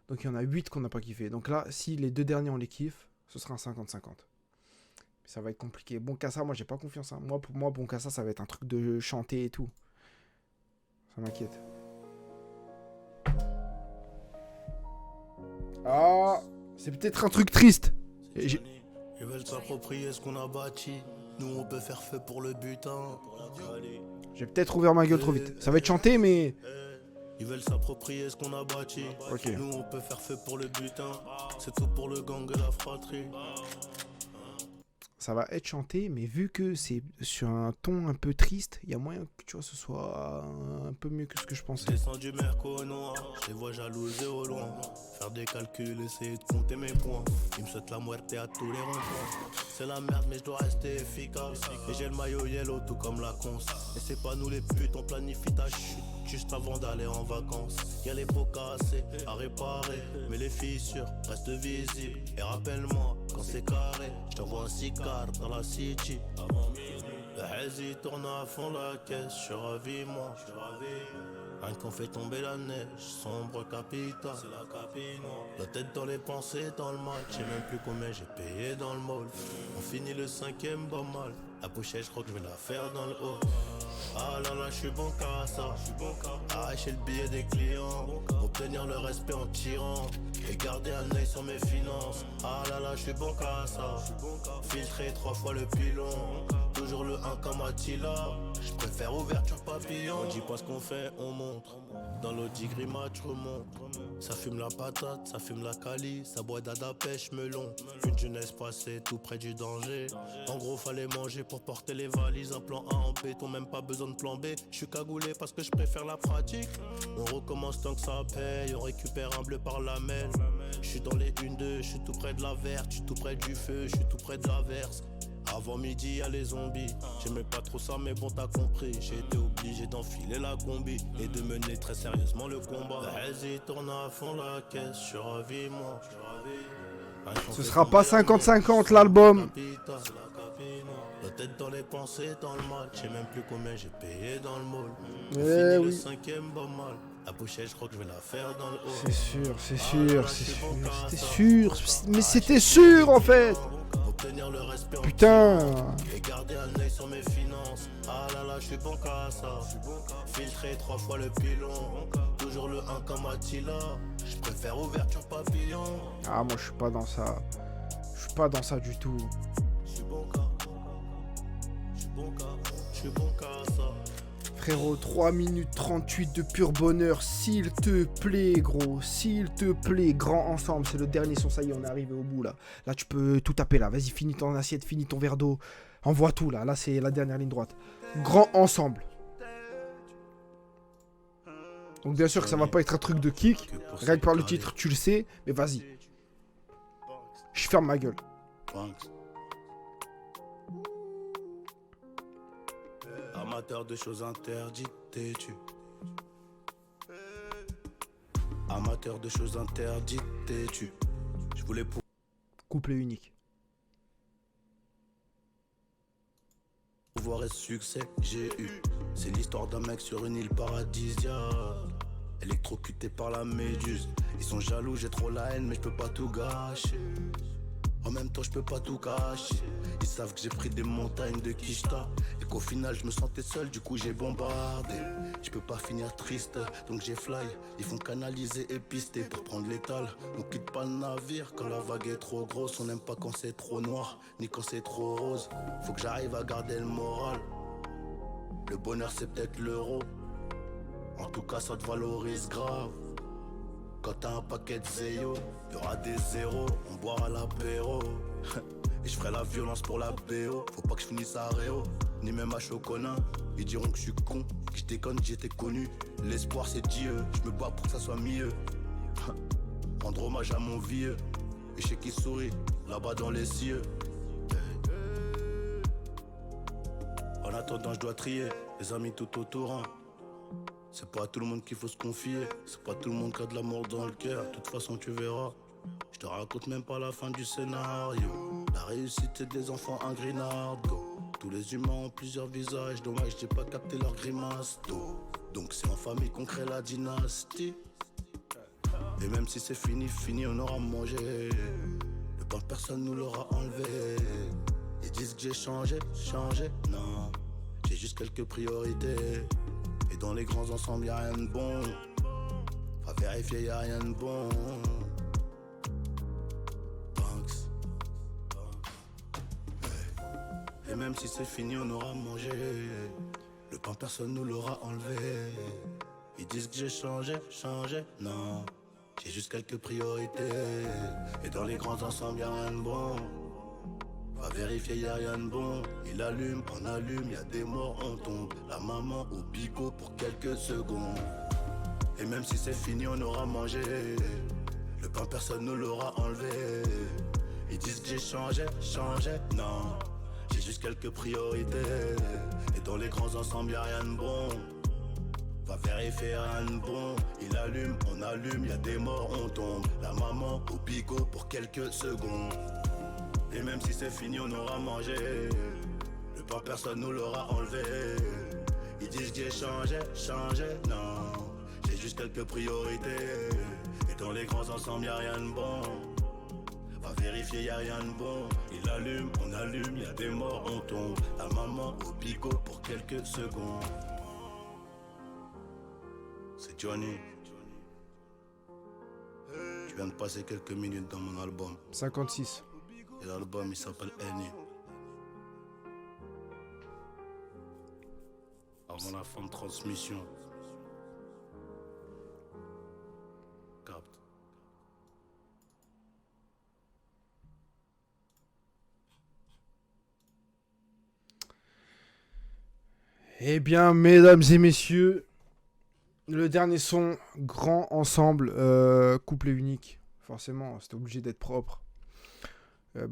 Donc il y en a 8 qu'on n'a pas kiffé. Donc là, si les deux derniers on les kiffe, ce sera un 50-50. Mais ça va être compliqué. Bon Cassa, moi j'ai pas confiance. Hein. Pour moi, Bon Cassa, ça va être un truc de chanter et tout. Ça m'inquiète. Ah, c'est peut-être un truc triste. Et j'ai- Ils veulent s'approprier ce qu'on a bâti. Nous on peut faire feu pour le butin. J'ai peut-être ouvert ma gueule trop vite. Ça va être chanté, mais... Ils veulent s'approprier ce qu'on a bâti. Ok. Nous on peut faire feu pour le butin. C'est tout pour le gang et la fratrie. Ça va être chanté, mais vu que c'est sur un ton un peu triste, il y a moyen que tu vois, ce soit un peu mieux que ce que je pensais. Descends du Merco noir, je les vois jalouses et au loin. Faire des calculs, essayer de compter mes points. Ils me souhaitent la muerte à tous les ronds-points. C'est la merde, mais je dois rester efficace. Et j'ai le maillot yellow, tout comme la cons. Et c'est pas nous les putes, on planifie ta chute. juste avant d'aller en vacances. Y'a les pots cassés à réparer, mais les fissures restent visibles. Et rappelle-moi, quand c'est carré, je t'envoie un cigare dans la city. Le hazy tourne à fond la caisse, je suis ravi moi. Rien qu'on fait tomber la neige, sombre capitale. C'est la capine. La tête dans les pensées, dans le mal. Je sais même plus combien j'ai payé dans le mall. On finit le 5ème, pas mal. La pochette, je crois que je vais la faire dans le haut. Ah là là, je suis bon qu'à ça. Arracher le billet des clients, obtenir le respect en tirant et garder un œil sur mes finances. Ah là là, je suis bon qu'à ça. Filtrer 3 fois le pilon, toujours le 1 comme Attila. Je préfère ouverture papillon. On dit pas ce qu'on fait, on montre. Dans l'Audi Grimace, je remonte. Ça fume la patate, ça fume la cali, ça boit dada pêche melon. Une jeunesse passée tout près du danger. En gros, fallait manger pour porter les valises. Un plan A en béton, même pas besoin de plan B. Je suis cagoulé parce que je préfère la pratique. On recommence tant que ça paye, on récupère un bleu par lamelle. Je suis dans les 1-2, je suis tout près de la verte, je suis tout près du feu, je suis tout près de l'averse. Avant midi y'a les zombies, j'aimais pas trop ça mais bon t'as compris. J'ai été obligé d'enfiler la combi et de mener très sérieusement le combat. Vas-y tourne à fond la caisse, je suis ravi moi. Ce sera pas 50-50 l'album. La tête dans les pensées, dans le mal. Je sais même plus combien j'ai payé dans le mall. Eh Fini oui. le 5ème, pas mal. La pochette, je crois que je vais la faire dans le haut. C'est sûr, c'est sûr, c'est sûr. C'était sûr, mais c'était sûr en fait. Obtenir le respect en Putain. et garder un œil sur mes finances. Ah là là, je suis bon qu'à ça. Filtrer 3 fois le pilon, toujours le 1 comme Attila. Je préfère ouverture papillon. Ah moi je suis pas dans ça. Je suis pas dans ça du tout. Je suis bon qu'à, je suis bon qu'à ça. Frérot, 3 minutes 38 de pur bonheur, s'il te plaît, gros, s'il te plaît, grand ensemble, c'est le dernier son, ça y est, on est arrivé au bout, là. Là, tu peux tout taper, là, vas-y, finis ton assiette, finis ton verre d'eau, envoie tout, là, c'est la dernière ligne droite. Grand ensemble. Donc, bien sûr que ça va pas être un truc de kick, rien que par le titre, tu le sais, mais vas-y. Je ferme ma gueule. Amateur de choses interdites, t'es-tu? Amateur de choses interdites, t'es-tu? Je voulais Couplet unique. pouvoir et succès, j'ai eu. C'est l'histoire d'un mec sur une île paradisiaque, électrocuté par la méduse. Ils sont jaloux, j'ai trop la haine, mais je peux pas tout gâcher. En même temps, je peux pas tout cacher. Ils savent que j'ai pris des montagnes de Kishta et qu'au final, je me sentais seul, du coup j'ai bombardé. Je peux pas finir triste, donc j'ai fly. Ils font canaliser et pister pour prendre l'étal. On quitte pas le navire quand la vague est trop grosse. On n'aime pas quand c'est trop noir, ni quand c'est trop rose. Faut que j'arrive à garder le moral. Le bonheur, c'est peut-être l'euro. En tout cas, ça te valorise grave. Quand t'as un paquet de zéyo, y'aura des zéros, on boira l'apéro. Et je ferai la violence pour la BO. Faut pas que je finisse à Réo, ni même à Choconin. Ils diront que je suis con, que je déconne, que j'étais connu. L'espoir c'est Dieu, je me bats pour que ça soit mieux. Rendre hommage à mon vieux, et chez qui sourit, là-bas dans les cieux. En attendant je dois trier, les amis tout autour hein. C'est pas à tout le monde qu'il faut se confier. C'est pas tout le monde qui a de l'amour dans le cœur. De toute façon tu verras. Je te raconte même pas la fin du scénario. La réussite c'est des enfants un grinardo. Tous les humains ont plusieurs visages. Dommage j'ai pas capté leur grimace d'eau. Donc c'est en famille qu'on crée la dynastie. Et même si c'est fini, fini on aura mangé. Le pain personne nous l'aura enlevé. Ils disent que j'ai changé, non. J'ai juste quelques priorités. Et dans les grands ensembles y'a rien de bon. Va vérifier y'a rien de bon. Banks. Hey. Et même si c'est fini on aura mangé. Le pain personne nous l'aura enlevé. Ils disent que j'ai changé, non. J'ai juste quelques priorités. Et dans les grands ensembles y'a rien de bon. Va vérifier y'a rien de bon. Il allume, on allume, y'a des morts, on tombe. La maman au bigot pour quelques secondes. Et même si c'est fini on aura mangé. Le pain personne nous l'aura enlevé. Ils disent que j'ai changé, non. J'ai juste quelques priorités. Et dans les grands ensembles y'a rien de bon. Va vérifier rien de bon. Il allume, on allume, y a des morts, on tombe. La maman au bigot pour quelques secondes. Et même si c'est fini, on aura mangé. Le pain, personne nous l'aura enlevé. Ils disent que j'ai changé, non. J'ai juste quelques priorités. Et dans les grands ensembles, y'a rien de bon. Va vérifier, y'a rien de bon. Il allume, on allume, y'a des morts, on tombe. La maman au bigot pour quelques secondes. C'est Johnny. Je viens de passer quelques minutes dans mon album. 56. Et l'album il s'appelle Annie. Avant la fin de transmission. Capte. Eh bien, mesdames et messieurs, le dernier son, grand ensemble, couplet unique. Forcément, c'était obligé d'être propre.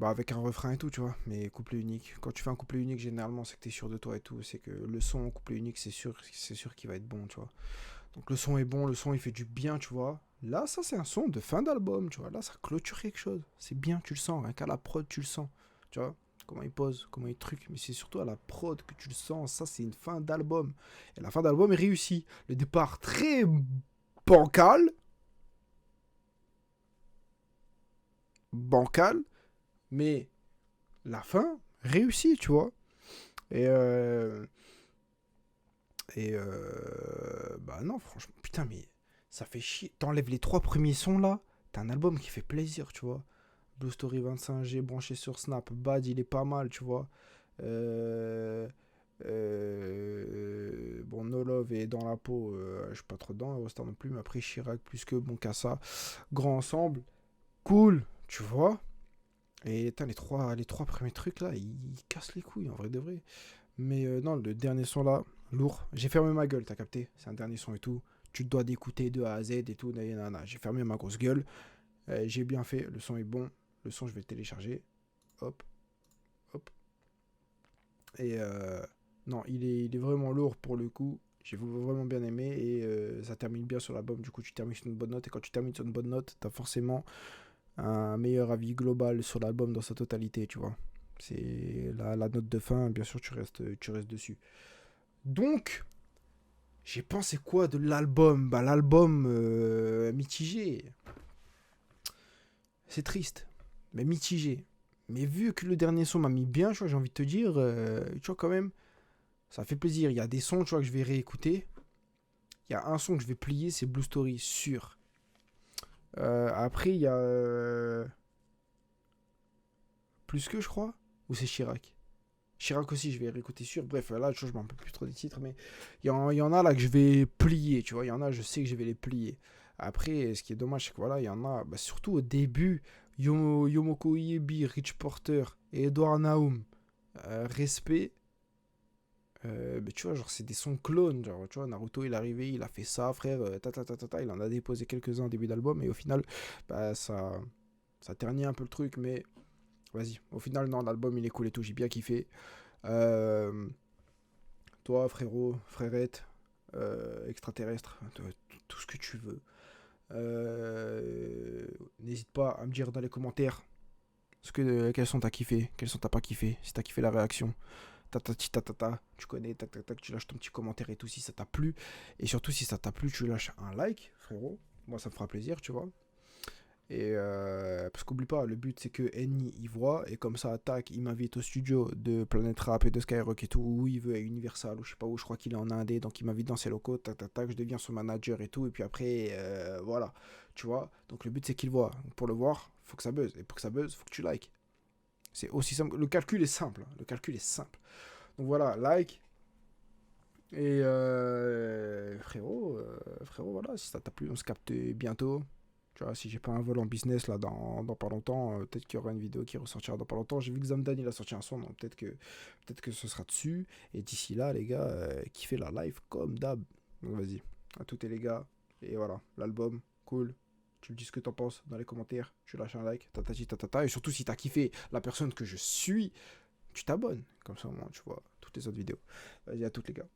Avec un refrain et tout, tu vois. Mais couplet unique. Quand tu fais un couplet unique, généralement, c'est que t'es sûr de toi et tout. C'est que le son couplet unique, c'est sûr qu'il va être bon, tu vois. Donc le son est bon, le son il fait du bien, tu vois. Là, ça c'est un son de fin d'album, tu vois. Là, ça clôture quelque chose. C'est bien, tu le sens. Rien qu'à la prod, tu le sens. Tu vois. Comment il pose, comment il truc. Mais c'est surtout à la prod que tu le sens. Ça, c'est une fin d'album. Et la fin d'album est réussie. Le départ très bancal. Mais la fin réussie, tu vois. Bah non, franchement, putain, mais ça fait chier. T'enlèves les 3 premiers sons là, t'as un album qui fait plaisir, tu vois. Blue Story 25G branché sur Snap, Bad il est pas mal, tu vois. Bon, No Love est dans la peau, je suis pas trop dedans, Eurostar non plus, mais après Chirac plus que Bon Cassa, grand ensemble, cool, tu vois. Et putain, les trois premiers trucs là, ils cassent les couilles en vrai de vrai. Mais non, le dernier son là, lourd. J'ai fermé ma gueule, t'as capté? C'est un dernier son et tout. Tu te dois d'écouter de A à Z et tout. Nanana. J'ai fermé ma grosse gueule. J'ai bien fait. Le son est bon. Le son, je vais le télécharger. Hop. Hop. Et non, il est vraiment lourd pour le coup. J'ai vraiment bien aimé. Et ça termine bien sur l'album. Du coup, tu termines sur une bonne note. Et quand tu termines sur une bonne note, t'as forcément un meilleur avis global sur l'album dans sa totalité, tu vois. C'est la note de fin, bien sûr, tu restes dessus. Donc, j'ai pensé quoi de l'album? Bah, l'album mitigé. C'est triste, mais mitigé. Mais vu que le dernier son m'a mis bien, tu vois, j'ai envie de te dire, tu vois, quand même, ça fait plaisir. Il y a des sons, tu vois, que je vais réécouter. Il y a un son que je vais plier, c'est Blue Story, sûr. Après, il y a... Plus que, je crois. Ou c'est Chirac? Chirac aussi, je vais réécouter sûr. Bref, là, je me rappelle plus trop des titres, mais il y en a là que je vais plier, tu vois. Il y en a, je sais que je vais les plier. Après, ce qui est dommage, c'est que voilà, il y en a, bah, surtout au début, Yomoko Iebi, Rich Porter et Edouard Naoum. Respect. Mais tu vois, genre, c'est des sons clones. Genre, tu vois, Naruto, il est arrivé, il a fait ça, frère. Il en a déposé quelques-uns au début d'album, et au final, bah, ça ternit un peu le truc, mais. Vas-y, au final, non, l'album il est cool et tout, j'ai bien kiffé. Toi, frérot, frérette, extraterrestre, tout ce que tu veux. N'hésite pas à me dire dans les commentaires quels sont t'as kiffé, quels sont t'as pas kiffé, si t'as kiffé la réaction. Tu connais, tu lâches ton petit commentaire et tout si ça t'a plu. Et surtout, si ça t'a plu, tu lâches un like, frérot. Moi, ça me fera plaisir, tu vois. Et parce qu'oublie pas, le but c'est que Annie il voit et comme ça attaque, il m'invite au studio de Planet Rap et de Skyrock et tout, où il veut à Universal ou je sais pas où, je crois qu'il est en Indé, donc il m'invite dans ses locaux, je deviens son manager et tout, et puis après voilà, tu vois. Donc le but c'est qu'il voit. Pour le voir, faut que ça buzz, et pour que ça buzz, faut que tu likes. C'est aussi simple, le calcul est simple, Donc voilà, like. Et frérot, voilà, si ça t'a plu, on se capte bientôt. Tu vois, si j'ai pas un vol en business là dans pas longtemps, peut-être qu'il y aura une vidéo qui ressortira dans pas longtemps. J'ai vu que Zamdan il a sorti un son, donc peut-être que ce sera dessus. Et d'ici là, les gars, kiffez la live comme d'hab. Donc vas-y, à tous les gars. Et voilà, l'album, cool. Tu me dis ce que t'en penses dans les commentaires. Tu lâches un like, Et surtout, si t'as kiffé la personne que je suis, tu t'abonnes. Comme ça, au moins, tu vois toutes les autres vidéos. Vas-y, à toutes les gars.